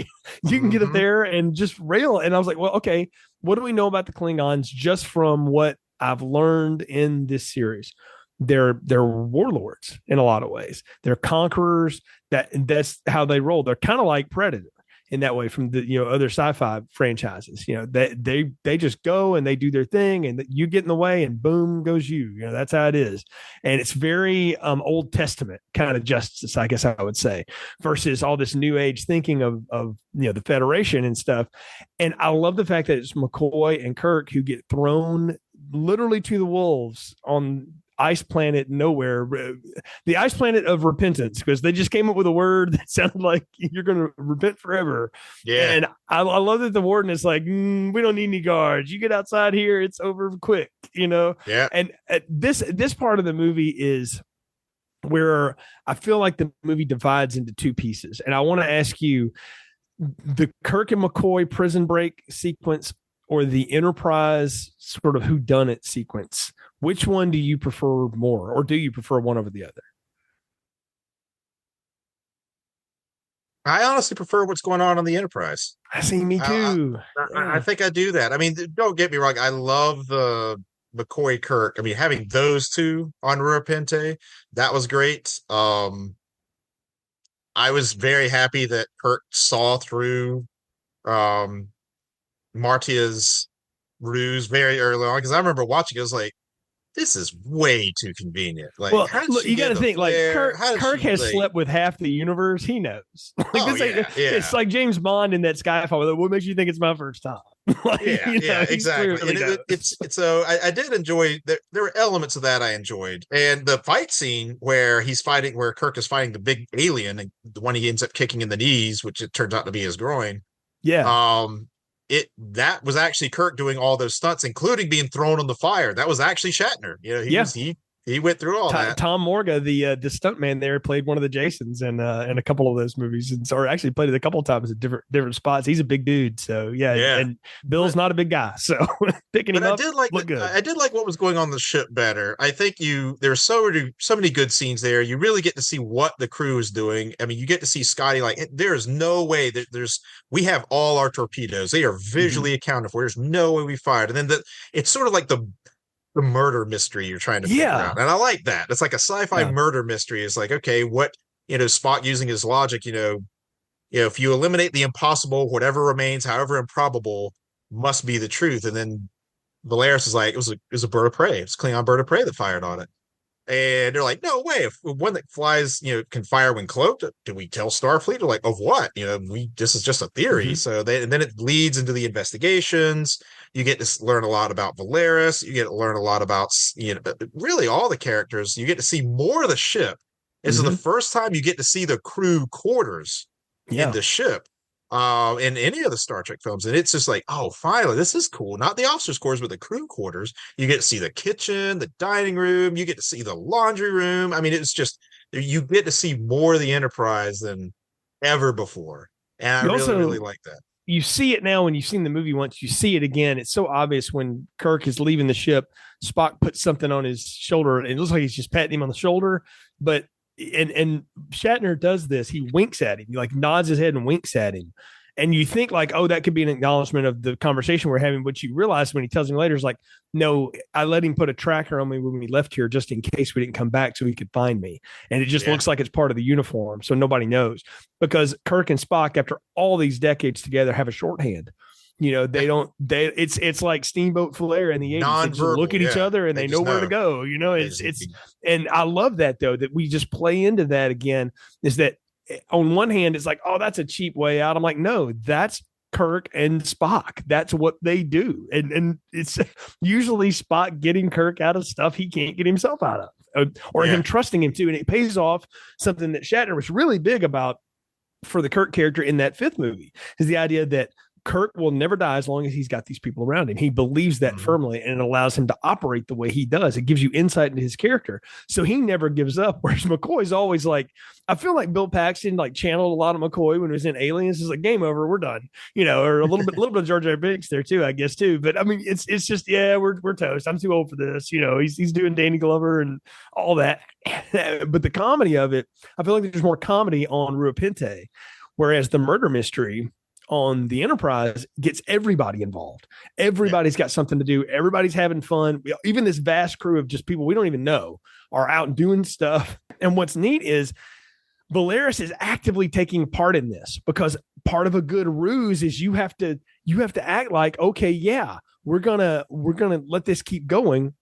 You can get it there and just rail. And I was like, well, okay, what do we know about the Klingons just from what I've learned in this series? They're warlords in a lot of ways. They're conquerors. That's how they roll. They're kind of like Predator in that way from the other sci-fi franchises. They just go and they do their thing, and you get in the way, and boom goes you. That's how it is. And it's very Old Testament kind of justice, I guess I would say, versus all this new age thinking of the Federation and stuff. And I love the fact that it's McCoy and Kirk who get thrown literally to the wolves on ice planet nowhere, the ice planet of repentance, because they just came up with a word that sounded like you're going to repent forever. Yeah. And I love that the warden is like, we don't need any guards. You get outside here, it's over quick, Yeah. And this part of the movie is where I feel like the movie divides into two pieces. And I want to ask you, the Kirk and McCoy prison break sequence or the Enterprise sort of whodunit sequence, which one do you prefer more, or do you prefer one over the other? I honestly prefer what's going on the Enterprise. I see, me too. I think I do that. I mean, don't get me wrong. I love the McCoy Kirk. I mean, having those two on Rurapente, that was great. I was very happy that Kirk saw through Martia's ruse very early on, because I remember watching it, I was like, this is way too convenient. Like, well, look, you got to think, like, Kirk has slept with half the universe. He knows. It's like James Bond in that Skyfall. What makes you think it's my first time? Exactly. And so I did enjoy. There were elements of that I enjoyed, and the fight scene where Kirk is fighting the big alien, and the one he ends up kicking in the knees, which it turns out to be his groin. Yeah. That was actually Kirk doing all those stunts, including being thrown on the fire. That was actually Shatner. He went through all that. Tom Morga, the stuntman there, played one of the Jasons in a couple of those movies, or actually played it a couple of times at different spots. He's a big dude, so yeah. And Bill's not a big guy, so picking him up. I did like what was going on the ship better. I think there's so many good scenes there. You really get to see what the crew is doing. I mean, you get to see Scotty like there is no way that we have all our torpedoes. They are visually accounted for. There's no way we fired. And then it's sort of like the murder mystery you're trying to figure out. And I like that. It's like a sci-fi murder mystery. It's like, okay, what, Spock using his logic, if you eliminate the impossible, whatever remains, however improbable, must be the truth. And then Valeris is like, it was a bird of prey. It was a Klingon bird of prey that fired on it. And they're like, no way. If one that flies, can fire when cloaked, do we tell Starfleet? They're like, of what? This is just a theory. Mm-hmm. So and then it leads into the investigations. You get to learn a lot about Valeris. You get to learn a lot about, really all the characters. You get to see more of the ship. This is the first time you get to see the crew quarters in the ship. In any of the Star Trek films. And it's just like, oh, finally, this is cool. Not the officers' quarters, but the crew quarters. You get to see the kitchen, the dining room. You get to see the laundry room. I mean, it's just, you get to see more of the Enterprise than ever before. And I really like that. You see it now when you've seen the movie once. You see it again. It's so obvious when Kirk is leaving the ship. Spock puts something on his shoulder, and it looks like he's just patting him on the shoulder. But and Shatner does this. He winks at him. He like nods his head and winks at him. And you think like, oh, that could be an acknowledgement of the conversation we're having. But you realize when he tells him later, is like, no, I let him put a tracker on me when we left here just in case we didn't come back so he could find me. And it just looks like it's part of the uniform. So nobody knows, because Kirk and Spock, after all these decades together, have a shorthand. It's like Steamboat Flair in the 80s. They just look at each other and they know where to go. And I love that though, that we just play into that again, is that on one hand, it's like, oh, that's a cheap way out. I'm like, no, that's Kirk and Spock. That's what they do. And it's usually Spock getting Kirk out of stuff he can't get himself out of, or him trusting him to. And it pays off something that Shatner was really big about for the Kirk character in that fifth movie, is the idea that Kirk will never die as long as he's got these people around him. He believes that firmly, and it allows him to operate the way he does. It gives you insight into his character. So he never gives up. Whereas McCoy's always like, I feel like Bill Paxton like channeled a lot of McCoy when he was in Aliens. It's like, game over, we're done, or a little bit of Jar Jar Binks there too, I guess too. But I mean, it's just, we're toast. I'm too old for this. He's doing Danny Glover and all that. But the comedy of it, I feel like there's more comedy on Rua Pente, whereas the murder mystery on the Enterprise gets everybody involved. Everybody's got something to do. Everybody's having fun. Even this vast crew of just people we don't even know are out doing stuff. And what's neat is Valeris is actively taking part in this, because part of a good ruse is you have to act like, okay, yeah, we're gonna let this keep going,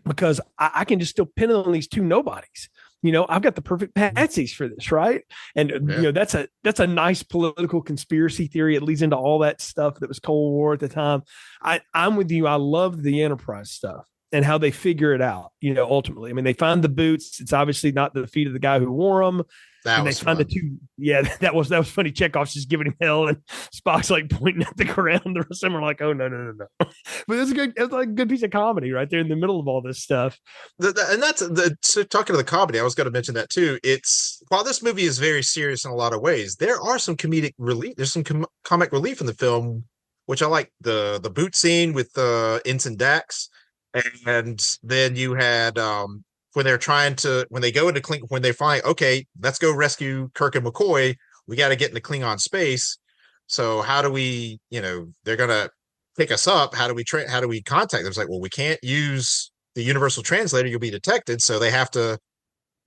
because I can just still pin it on these two nobodies. I've got the perfect patsies for this, right? And that's a nice political conspiracy theory. It leads into all that stuff that was Cold War at the time. I'm with you. I love the Enterprise stuff and how they figure it out. Ultimately, I mean, they find the boots. It's obviously not the feet of the guy who wore them. That was fun. That was funny. Chekhov's just giving him hell, and Spock's like pointing at the ground. The rest of them are like, "Oh no!" But it's like a good piece of comedy right there in the middle of all this stuff. So talking to the comedy, I was going to mention that too. While this movie is very serious in a lot of ways, there are some comedic relief. There's some comic relief in the film, which I like. The boot scene with Ensign Dax, and then you had when they go into Klingon, when they find, okay, let's go rescue Kirk and McCoy, we got to get into Klingon space. So how do we, they're going to pick us up. How do we contact them? It's like, well, we can't use the universal translator. You'll be detected. So they have to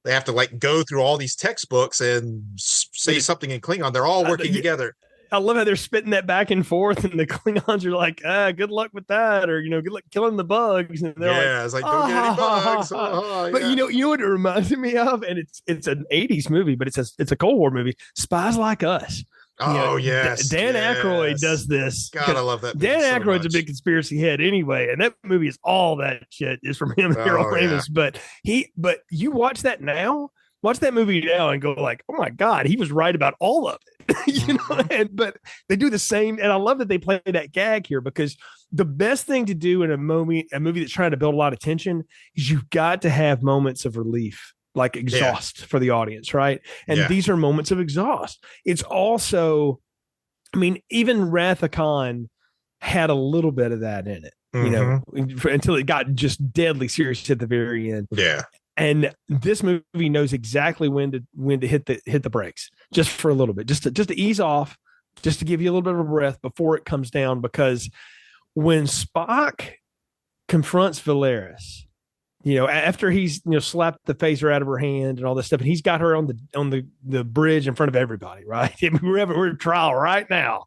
like go through all these textbooks and say something in Klingon. They're all working together. I love how they're spitting that back and forth, and the Klingons are like, good luck with that, or good luck killing the bugs. And they're it's like, don't get any bugs. But you know what it reminds me of, and it's an 80s movie, but it's a Cold War movie, Spies Like Us. Yes. Dan Aykroyd does this. God, I love that movie. Dan Aykroyd's a big conspiracy head anyway, and that movie is all that shit is from him and Harold Ramis. Yeah. But you watch that now, watch that movie now and go like, oh my God, he was right about all of it. But they do the same. And I love that they play that gag here, because the best thing to do in a movie that's trying to build a lot of tension is you've got to have moments of relief, like exhaust for the audience. Right. And these are moments of exhaust. It's also, I mean, even Wrath of Khan had a little bit of that in it, until it got just deadly serious at the very end. Yeah. And this movie knows exactly when to hit the brakes, just for a little bit, just to ease off, just to give you a little bit of a breath before it comes down. Because when Spock confronts Valeris, after he's slapped the phaser out of her hand and all this stuff, and he's got her on the bridge in front of everybody, right? I mean, we're at trial right now,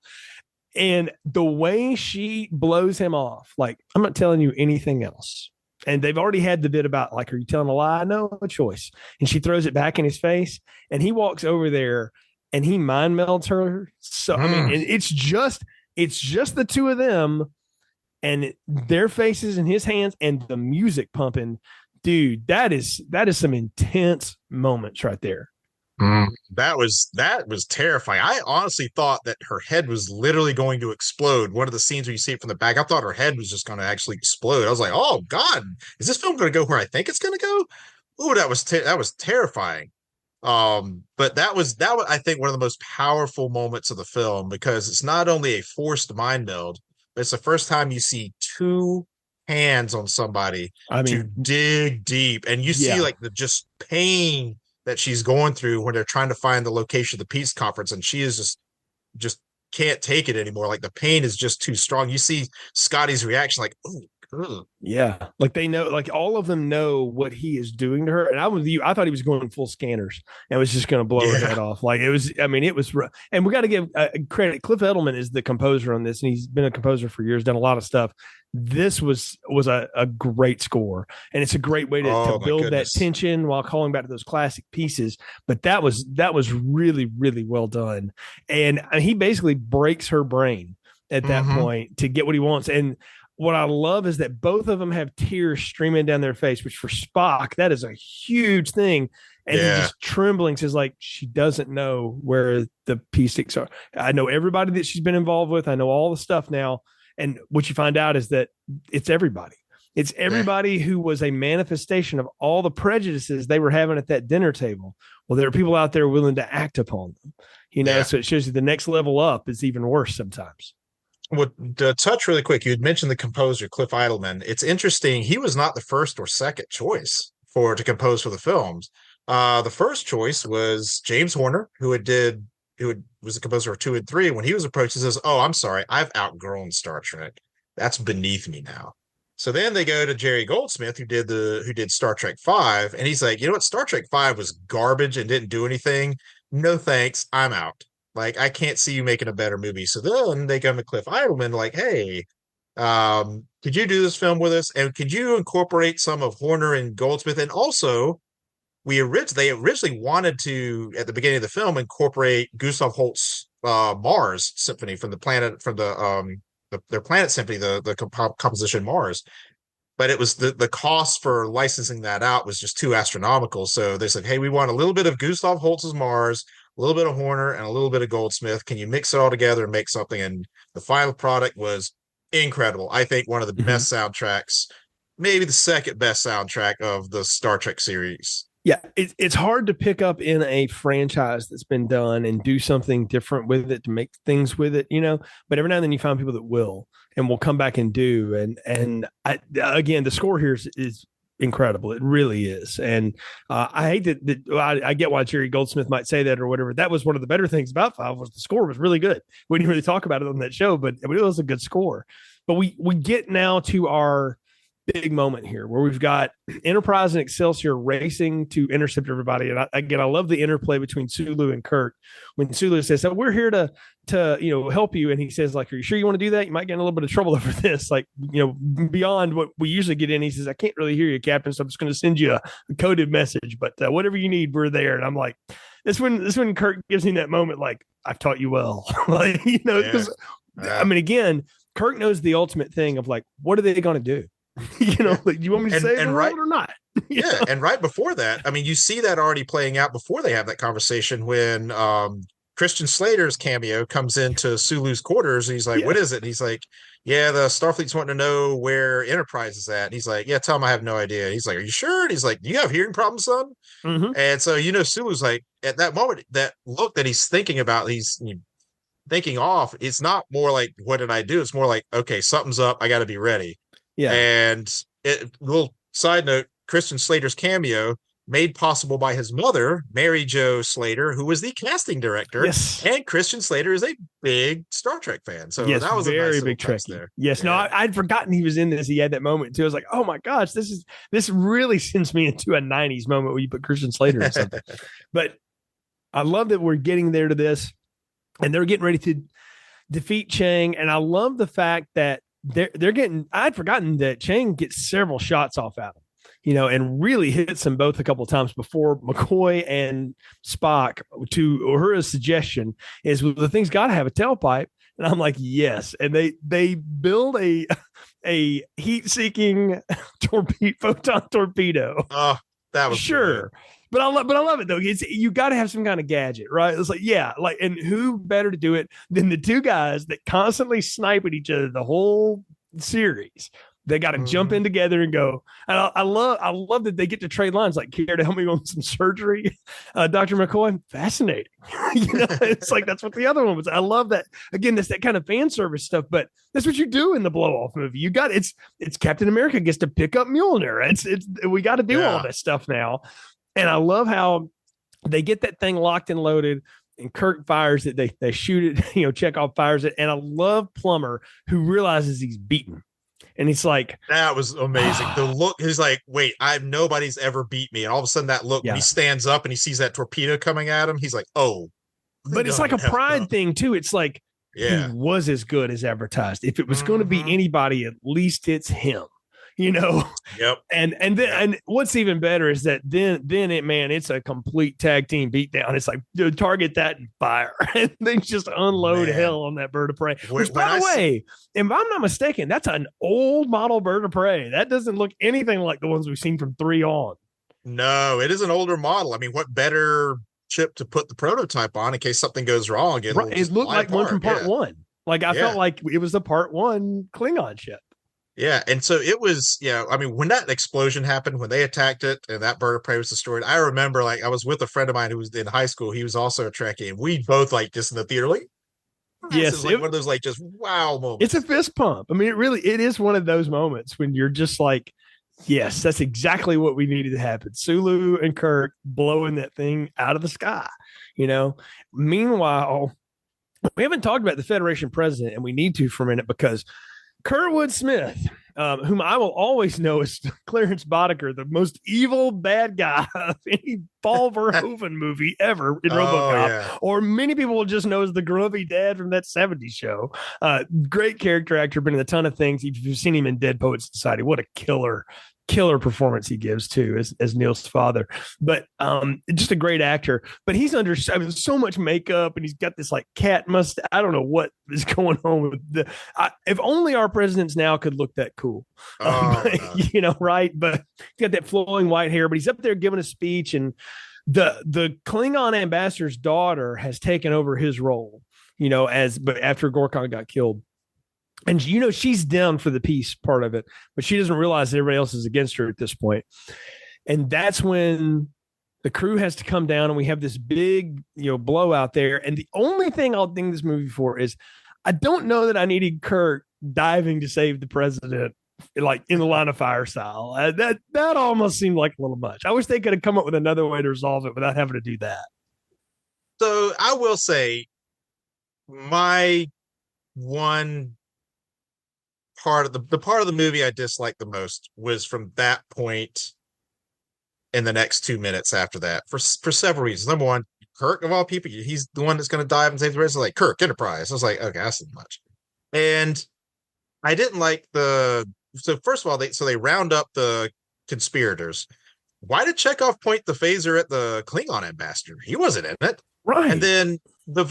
and the way she blows him off, like, I'm not telling you anything else. And they've already had the bit about, like, are you telling a lie? No choice. And she throws it back in his face, and he walks over there and he mind melds her. So I mean, and it's just the two of them and their faces in his hands and the music pumping. Dude, that is some intense moments right there. That was terrifying. I honestly thought that her head was literally going to explode. One of the scenes where you see it from the back, I thought her head was just going to actually explode. I was like, oh God, is this film going to go where I think it's going to go? Oh, that was terrifying. But that was I think one of the most powerful moments of the film, because it's not only a forced mind meld, but it's the first time you see two hands on somebody to dig deep, and you see like the just pain that she's going through when they're trying to find the location of the peace conference, and she is just can't take it anymore. Like, the pain is just too strong. You see Scotty's reaction, like, oh, yeah, like they know, like all of them know what he is doing to her. And I thought he was going full Scanners and was just going to blow her head off. Like, it was rough. And we got to give credit. Cliff Edelman is the composer on this, and he's been a composer for years, done a lot of stuff. This was a great score, and it's a great way to build that tension while calling back to those classic pieces. But that was really, really well done. And he basically breaks her brain at that point to get what he wants. And what I love is that both of them have tears streaming down their face, which for Spock, that is a huge thing. And he just trembling says, like, she doesn't know where the P6 are. I know everybody that she's been involved with. I know all the stuff now. And what you find out is that it's everybody. It's everybody who was a manifestation of all the prejudices they were having at that dinner table. Well, there are people out there willing to act upon them, so it shows you the next level up is even worse sometimes. Well, to touch really quick, you had mentioned the composer, Cliff Edelman. It's interesting. He was not the first or second choice to compose for the films. The first choice was James Horner, who was the composer of 2 and 3. When he was approached, he says, "Oh, I'm sorry, I've outgrown Star Trek. That's beneath me now." So then they go to Jerry Goldsmith, who did Star Trek 5, and he's like, "You know what? Star Trek 5 was garbage and didn't do anything. No thanks, I'm out. Like, I can't see you making a better movie." So then they come to Cliff Edelman, like, "Hey, could you do this film with us? And could you incorporate some of Horner and Goldsmith? And also, they originally wanted to, at the beginning of the film, incorporate Gustav Holst's Mars Symphony from their Planet Symphony, the composition Mars. But it was the cost for licensing that out was just too astronomical. So they said, hey, we want a little bit of Gustav Holst's Mars, a little bit of Horner, and a little bit of Goldsmith. Can you mix it all together and make something?" And the final product was incredible. I think one of the best soundtracks, maybe the second best soundtrack of the Star Trek series. Yeah, it's hard to pick up in a franchise that's been done and do something different with it, to make things with it, but every now and then you find people that will come back and do. And again, the score here is incredible. It really is. And I hate that I get why Jerry Goldsmith might say that or whatever. That was one of the better things about 5 was the score was really good. We didn't really talk about it on that show, but it was a good score. But we get now to our big moment here where we've got Enterprise and Excelsior racing to intercept everybody. And I love the interplay between Sulu and Kirk when Sulu says, "So we're here to help you." And he says, like, "Are you sure you want to do that? You might get in a little bit of trouble over this." Like, beyond what we usually get in. He says, "I can't really hear you, Captain, so I'm just going to send you a coded message, but whatever you need, we're there." And I'm like, this when Kirk gives him that moment, like, "I've taught you well." Like, I mean, again, Kirk knows the ultimate thing of, like, what are they going to do? Like, do you want me to say it or not? Yeah, and right before that, I mean, you see that already playing out before they have that conversation when Christian Slater's cameo comes into Sulu's quarters and he's like, Yeah. "What is it?" And he's like, "Yeah, the Starfleet's wanting to know where Enterprise is at." And he's like, "Yeah, tell him I have no idea." And he's like, "Are you sure?" And he's like, "Do you have hearing problems, son?" Hmm. And so Sulu's like, at that moment, that look that he's thinking about, he's thinking off. It's not more like, "What did I do?" It's more like, "Okay, something's up. I got to be ready." Yeah. And little side note, Christian Slater's cameo made possible by his mother, Mary Jo Slater, who was the casting director. Yes. And Christian Slater is a big Star Trek fan. So Yes, that was very a nice big touch Trekkie. there. Yes, no, I'd forgotten he was in this. He had that moment too. I was like, oh my gosh, this really sends me into a '90s moment where you put Christian Slater in something. But I love that we're getting there to this, and they're getting ready to defeat Chang. And I love the fact that they're getting. I'd forgotten that Chang gets several shots off at him. And really hits them both a couple of times before McCoy and Spock, to her suggestion is, well, the thing's got to have a tailpipe. And I'm like, yes. And they build a heat-seeking photon torpedo. Oh, that was sure. Brilliant. But I love it though. You got to have some kind of gadget, right? It's like, yeah, and who better to do it than the two guys that constantly snipe at each other the whole series. They got to jump in together and go. And I love that they get to trade lines. Like, care to help me on some surgery, Dr. McCoy? Fascinating. It's like that's what the other one was. I love that. Again, that's that kind of fan service stuff. But that's what you do in the blow off movie. You got it's Captain America gets to pick up Mjolnir. It's we got to do all this stuff now. And I love how they get that thing locked and loaded. And Kirk fires it. They shoot it. Chekhov fires it. And I love Plummer, who realizes he's beaten. And he's like, that was amazing. The look, he's like, wait, nobody's ever beat me. And all of a sudden that look, when he stands up and he sees that torpedo coming at him, he's like, oh. But it's like a pride thing too. It's like, he was as good as advertised. If it was going to be anybody, at least it's him. Yep. And what's even better is that then it's a complete tag team beatdown. It's like, dude, target that and fire. And they just unload hell on that bird of prey. Which, by the way, if I'm not mistaken, that's an old model bird of prey. That doesn't look anything like the ones we've seen from 3 on. No, it is an older model. I mean, what better chip to put the prototype on in case something goes wrong? It looked like one from part 1. Like I felt like it was the part 1 Klingon ship. Yeah, and so it was, I mean, when that explosion happened, when they attacked it and that bird of prey was destroyed, I remember, like, I was with a friend of mine who was in high school. He was also a Trekkie, and we both, like, just in the theater, like, yes, like one of those, like, just wow moments. It's a fist pump. I mean, it is one of those moments when you're just like, yes, that's exactly what we needed to happen. Sulu and Kirk blowing that thing out of the sky, Meanwhile, we haven't talked about the Federation president, and we need to for a minute, because Kurtwood Smith, whom I will always know as Clarence Boddicker, the most evil bad guy of any Paul Verhoeven movie ever in RoboCop, or many people will just know as the grumpy dad from that '70s show. Great character actor, been in a ton of things. If you've seen him in Dead Poets Society, what a killer performance he gives too as Neil's father, but just a great actor. But he's under so much makeup, and he's got this like cat mustache. I don't know what is going on with if only our presidents now could look that cool. Right? But he's got that flowing white hair, but he's up there giving a speech, and the Klingon ambassador's daughter has taken over his role, but after Gorkon got killed. And, she's down for the peace part of it, but she doesn't realize that everybody else is against her at this point. And that's when the crew has to come down, and we have this big, blowout there. And the only thing I'll ding this movie for is I don't know that I needed Kirk diving to save the president, like in the line of fire style. That almost seemed like a little much. I wish they could have come up with another way to resolve it without having to do that. So I will say my one part of the part of the movie I disliked the most was from that point in the next 2 minutes after that for several reasons. Number one, Kirk of all people, he's the one that's going to dive and save the rest. Like Kirk Enterprise. I was like, okay, that's not much. And I didn't like so first of all, they round up the conspirators. Why did Chekhov point the phaser at the Klingon ambassador? He wasn't in it. Right. And then the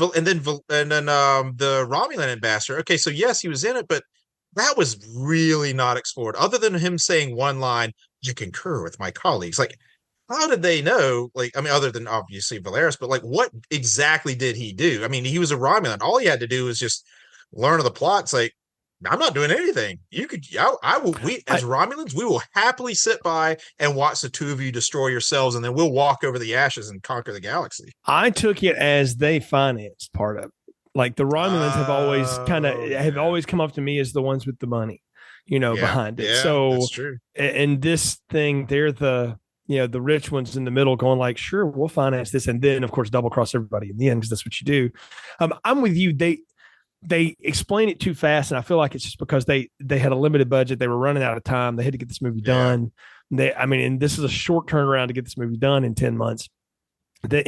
Romulan ambassador. Okay, so yes, he was in it, but that was really not explored. Other than him saying one line, I concur with my colleagues. Like, how did they know? Like, I mean, other than obviously Valeris, but like, what exactly did he do? I mean, he was a Romulan. All he had to do was just learn of the plot. It's like, I'm not doing anything. You could, I will. We as Romulans, we will happily sit by and watch the two of you destroy yourselves, and then we'll walk over the ashes and conquer the galaxy. I took it as they financed part of it. Like the Romulans have always come up to me as the ones with the money, behind it. Yeah, so that's true. And this thing, they're the rich ones in the middle going like, sure, we'll finance this. And then of course, double cross everybody in the end, because that's what you do. I'm with you. They explain it too fast. And I feel like it's just because they had a limited budget. They were running out of time. They had to get this movie done. And this is a short turnaround to get this movie done in 10 months. They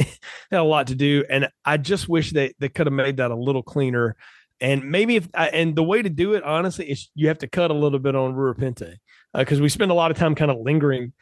had a lot to do. And I just wish they could have made that a little cleaner. And maybe and the way to do it, honestly, is you have to cut a little bit on Rura Pente, because we spend a lot of time kind of lingering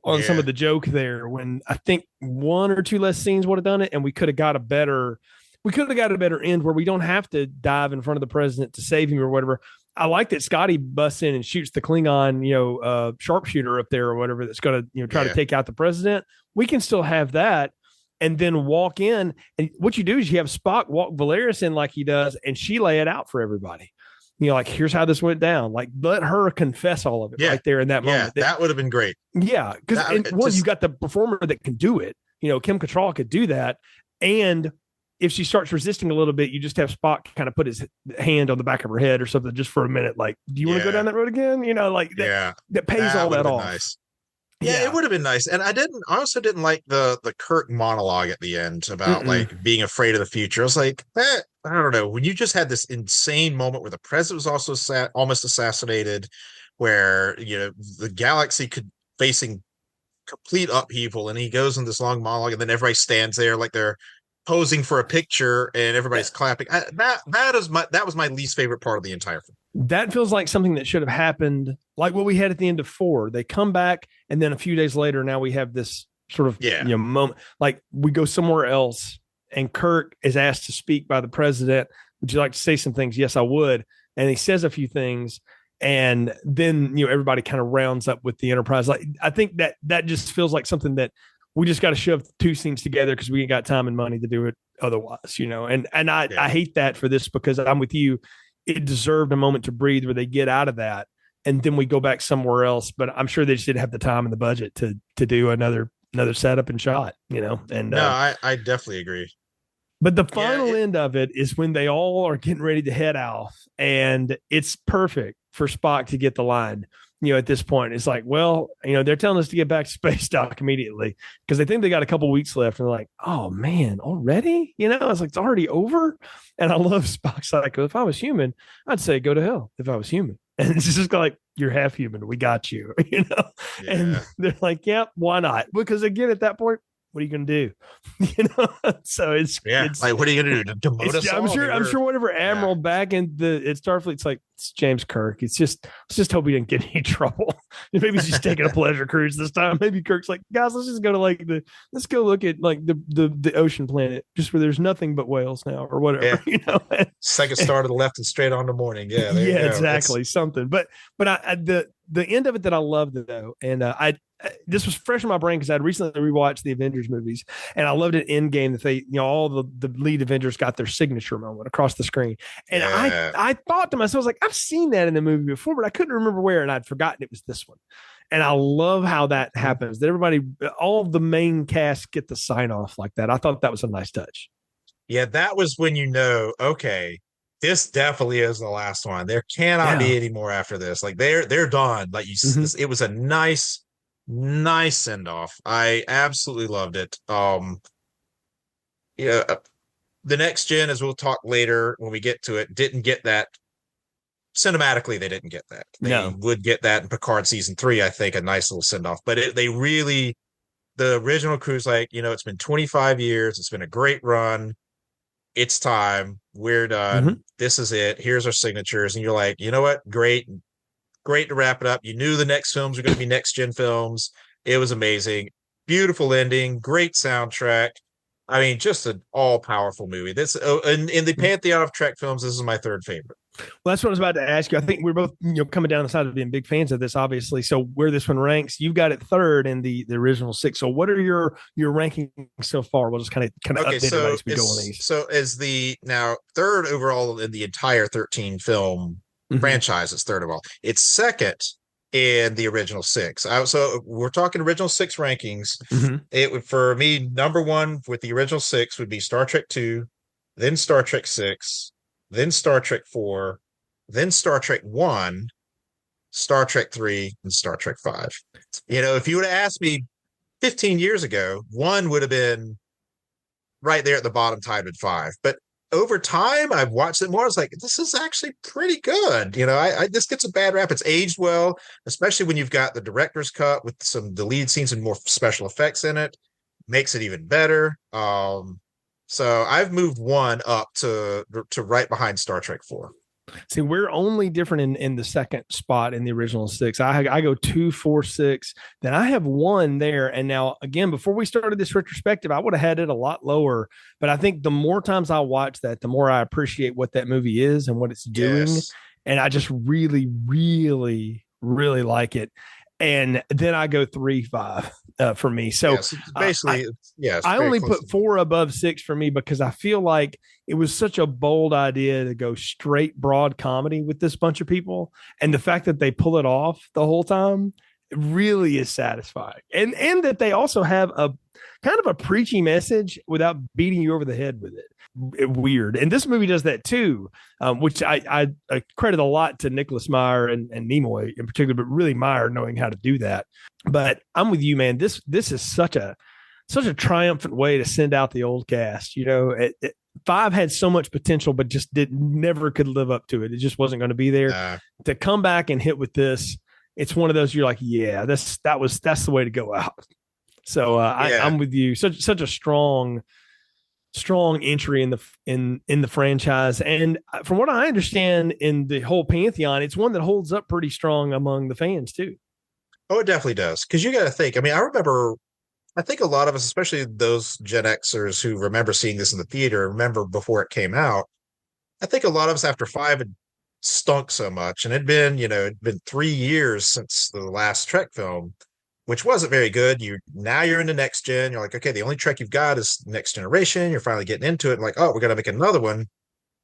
on some of the joke there, when I think one or two less scenes would have done it. And we could have got a better end where we don't have to dive in front of the president to save him or whatever. I like that Scotty busts in and shoots the Klingon, sharpshooter up there or whatever that's going to, try to take out the president. We can still have that and then walk in. And what you do is you have Spock walk Valeris in like he does, and she lay it out for everybody. Like, here's how this went down. Like, let her confess all of it right there in that moment. That would have been great. Yeah. Because you got the performer that can do it. Kim Cattrall could do that. And if she starts resisting a little bit, you just have Spock kind of put his hand on the back of her head or something just for a minute. Like, do you want to go down that road again? That pays all that off. Nice. Yeah, it would have been nice. And I also didn't like the Kirk monologue at the end about like being afraid of the future. I was like, I don't know. When you just had this insane moment where the president was also almost assassinated, where, the galaxy facing complete upheaval, and he goes in this long monologue, and then everybody stands there like they're posing for a picture and everybody's clapping. That was my least favorite part of the entire film. That feels like something that should have happened, like what we had at the end of 4. They come back, and then a few days later, now we have this sort of moment. Like, we go somewhere else, and Kirk is asked to speak by the president. Would you like to say some things? Yes, I would. And he says a few things, and then everybody kind of rounds up with the Enterprise. Like, I think that just feels like something that we just got to shove two scenes together because we ain't got time and money to do it otherwise, And I hate that for this, because I'm with you. It deserved a moment to breathe where they get out of that, and then we go back somewhere else. But I'm sure they just didn't have the time and the budget to do another setup and shot, And no, I definitely agree. But the final end of it is when they all are getting ready to head off, and it's perfect for Spock to get the line. At this point, it's like, well, they're telling us to get back to space dock immediately because they think they got a couple weeks left. And they're like, oh man, already? It's like, it's already over. And I love Spock's like, if I was human, I'd say go to hell if I was human. And it's just like, you're half human. We got you, And they're like, yeah, why not? Because again, at that point, what are you going to do? So it's like, what are you going to do? Demote us I'm sure whatever admiral back in at Starfleet's like, it's James Kirk. Let's just hope he didn't get any trouble. Maybe he's just taking a pleasure cruise this time. Maybe Kirk's like, guys, let's just go to let's go look at like the ocean planet, just where there's nothing but whales now or whatever. Second star to the left and straight on to morning. Yeah, exactly. Something. But the end of it that I loved though, and this was fresh in my brain because I'd recently rewatched the Avengers movies, and I loved it in Endgame that they, all the lead Avengers got their signature moment across the screen. And I thought to myself, I was like, I've seen that in the movie before, but I couldn't remember where, and I'd forgotten it was this one. And I love how that happens. That everybody, all of the main cast get the sign off like that. I thought that was a nice touch. Yeah, that was when okay, this definitely is the last one. There cannot be any more after this. Like they're done. Like it was a nice send off. I absolutely loved it. The next gen, as we'll talk later when we get to it, didn't get that cinematically. They didn't get that. They would get that in Picard season 3. I think a nice little send off. But the original crew's like, it's been 25 years. It's been a great run. It's time. We're done. This is it. Here's our signatures. And you're like, you know what? Great to wrap it up. You knew the next films were going to be next gen films. It was amazing. Beautiful ending. Great soundtrack. I mean, just an all-powerful movie. This in the pantheon of Trek films, this is my third favorite. Well, that's what I was about to ask you. I think we're both, coming down the side of being big fans of this, obviously. So where this one ranks, you've got it third in the original 6. So what are your rankings so far? We'll just kind of update it as we go on these. So as the now third overall in the entire 13 film franchise, it's third of all. It's second in the original 6. So we're talking original 6 rankings. It would, for me, number one with the original 6 would be Star Trek 2, then Star Trek 6, then Star Trek 4, then Star Trek 1, Star Trek 3, and Star Trek 5. If you would have asked me 15 years ago, 1 would have been right there at the bottom, tied with 5. But over time, I've watched it more. I was like, this is actually pretty good. This gets a bad rap. It's aged well, especially when you've got the director's cut with some deleted scenes and more special effects in it. Makes it even better. So I've moved 1 up to right behind Star Trek 4. See, we're only different in the second spot in the original 6. I go 2, 4, 6. Then I have 1 there. And now, again, before we started this retrospective, I would have had it a lot lower. But I think the more times I watch that, the more I appreciate what that movie is and what it's doing. Yes. And I just really, really, really like it. And then I go 3, 5 for me. So basically, I only put 4 above 6 for me because I feel like it was such a bold idea to go straight broad comedy with this bunch of people. And the fact that they pull it off the whole time really is satisfying. And that they also have a kind of a preachy message without beating you over the head with it. Weird. And this movie does that too, which I credit a lot to Nicholas Meyer and Nimoy in particular, but really Meyer knowing how to do that. But I'm with you, man. This is such a triumphant way to send out the old cast. 5 had so much potential, but just never could live up to it. It just wasn't going to be there. To come back and hit with this, it's one of those you're like, yeah, that's the way to go out. So I'm with you. Such a strong entry in the franchise, and from what I understand in the whole pantheon, it's one that holds up pretty strong among the fans too. Oh, it definitely does. Because you got to think. I mean, I think a lot of us, especially those Gen Xers who remember seeing this in the theater, remember before it came out. I think a lot of us after 5 had stunk so much, and it'd been 3 years since the last Trek film, which wasn't very good. Now you're in the next gen. You're like, okay, the only Trek you've got is Next Generation. You're finally getting into it. And like, oh, we're going to make another one. And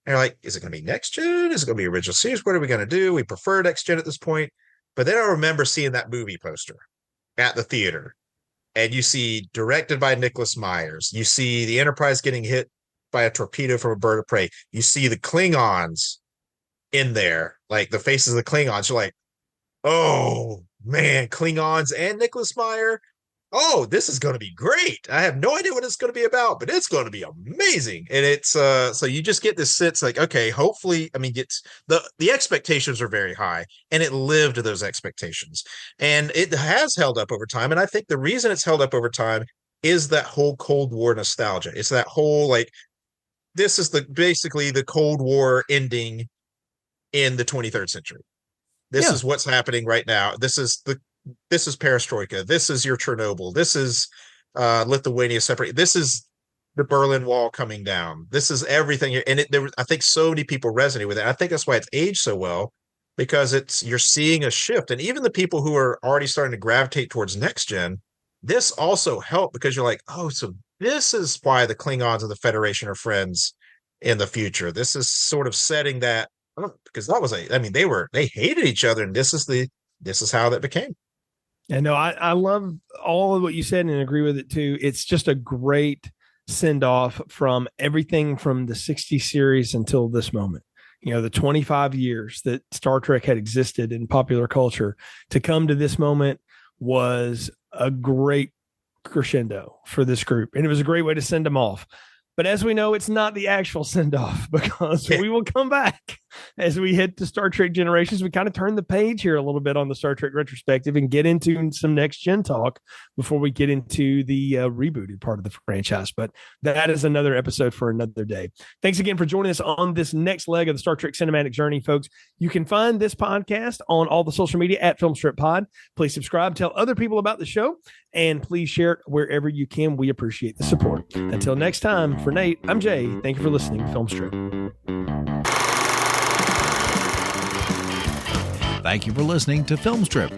you're like, is it going to be Next Gen? Is it going to be original series? What are we going to do? We prefer Next Gen at this point. But then I remember seeing that movie poster at the theater. And you see directed by Nicholas Myers. You see the Enterprise getting hit by a torpedo from a bird of prey. You see the Klingons in there, like the faces of the Klingons. You're like, oh, man, Klingons and Nicholas Meyer. Oh, this is going to be great. I have no idea what it's going to be about, but it's going to be amazing. And it's so you just get this sense like, okay, hopefully, I mean, it's the expectations are very high, and it lived to those expectations. And it has held up over time. And I think the reason it's held up over time is that whole Cold War nostalgia. It's that whole, like, this is basically the Cold War ending in the 23rd century. This is what's happening right now. This is perestroika. This is your Chernobyl. This is Lithuania separate. This is the Berlin Wall coming down. This is everything. And I think so many people resonate with it. I think that's why it's aged so well, because you're seeing a shift. And even the people who are already starting to gravitate towards next gen, this also helped, because you're like, oh, so this is why the Klingons and the Federation are friends in the future. This is sort of setting that, because they hated each other, and this is how that became. And no, I love all of what you said and agree with it too. It's just a great send off from everything from the 60 series until this moment. The 25 years that Star Trek had existed in popular culture, to come to this moment was a great crescendo for this group. And it was a great way to send them off. But as we know, it's not the actual send off, because we will come back as we hit the Star Trek Generations, we kind of turn the page here a little bit on the Star Trek retrospective and get into some next gen talk before we get into the rebooted part of the franchise. But that is another episode for another day. Thanks again for joining us on this next leg of the Star Trek cinematic journey, folks. You can find this podcast on all the social media at Filmstrip Pod. Please subscribe, tell other people about the show, and please share it wherever you can. We appreciate the support. Until next time, for Nate, I'm Jay. Thank you for listening to Filmstrip. Thank you for listening to Filmstrip.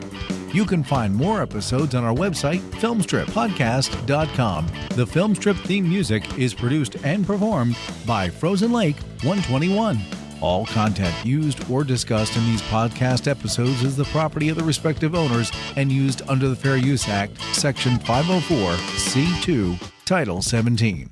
You can find more episodes on our website, filmstrippodcast.com. The Filmstrip theme music is produced and performed by Frozen Lake 121. All content used or discussed in these podcast episodes is the property of the respective owners and used under the Fair Use Act, Section 504, C2, Title 17.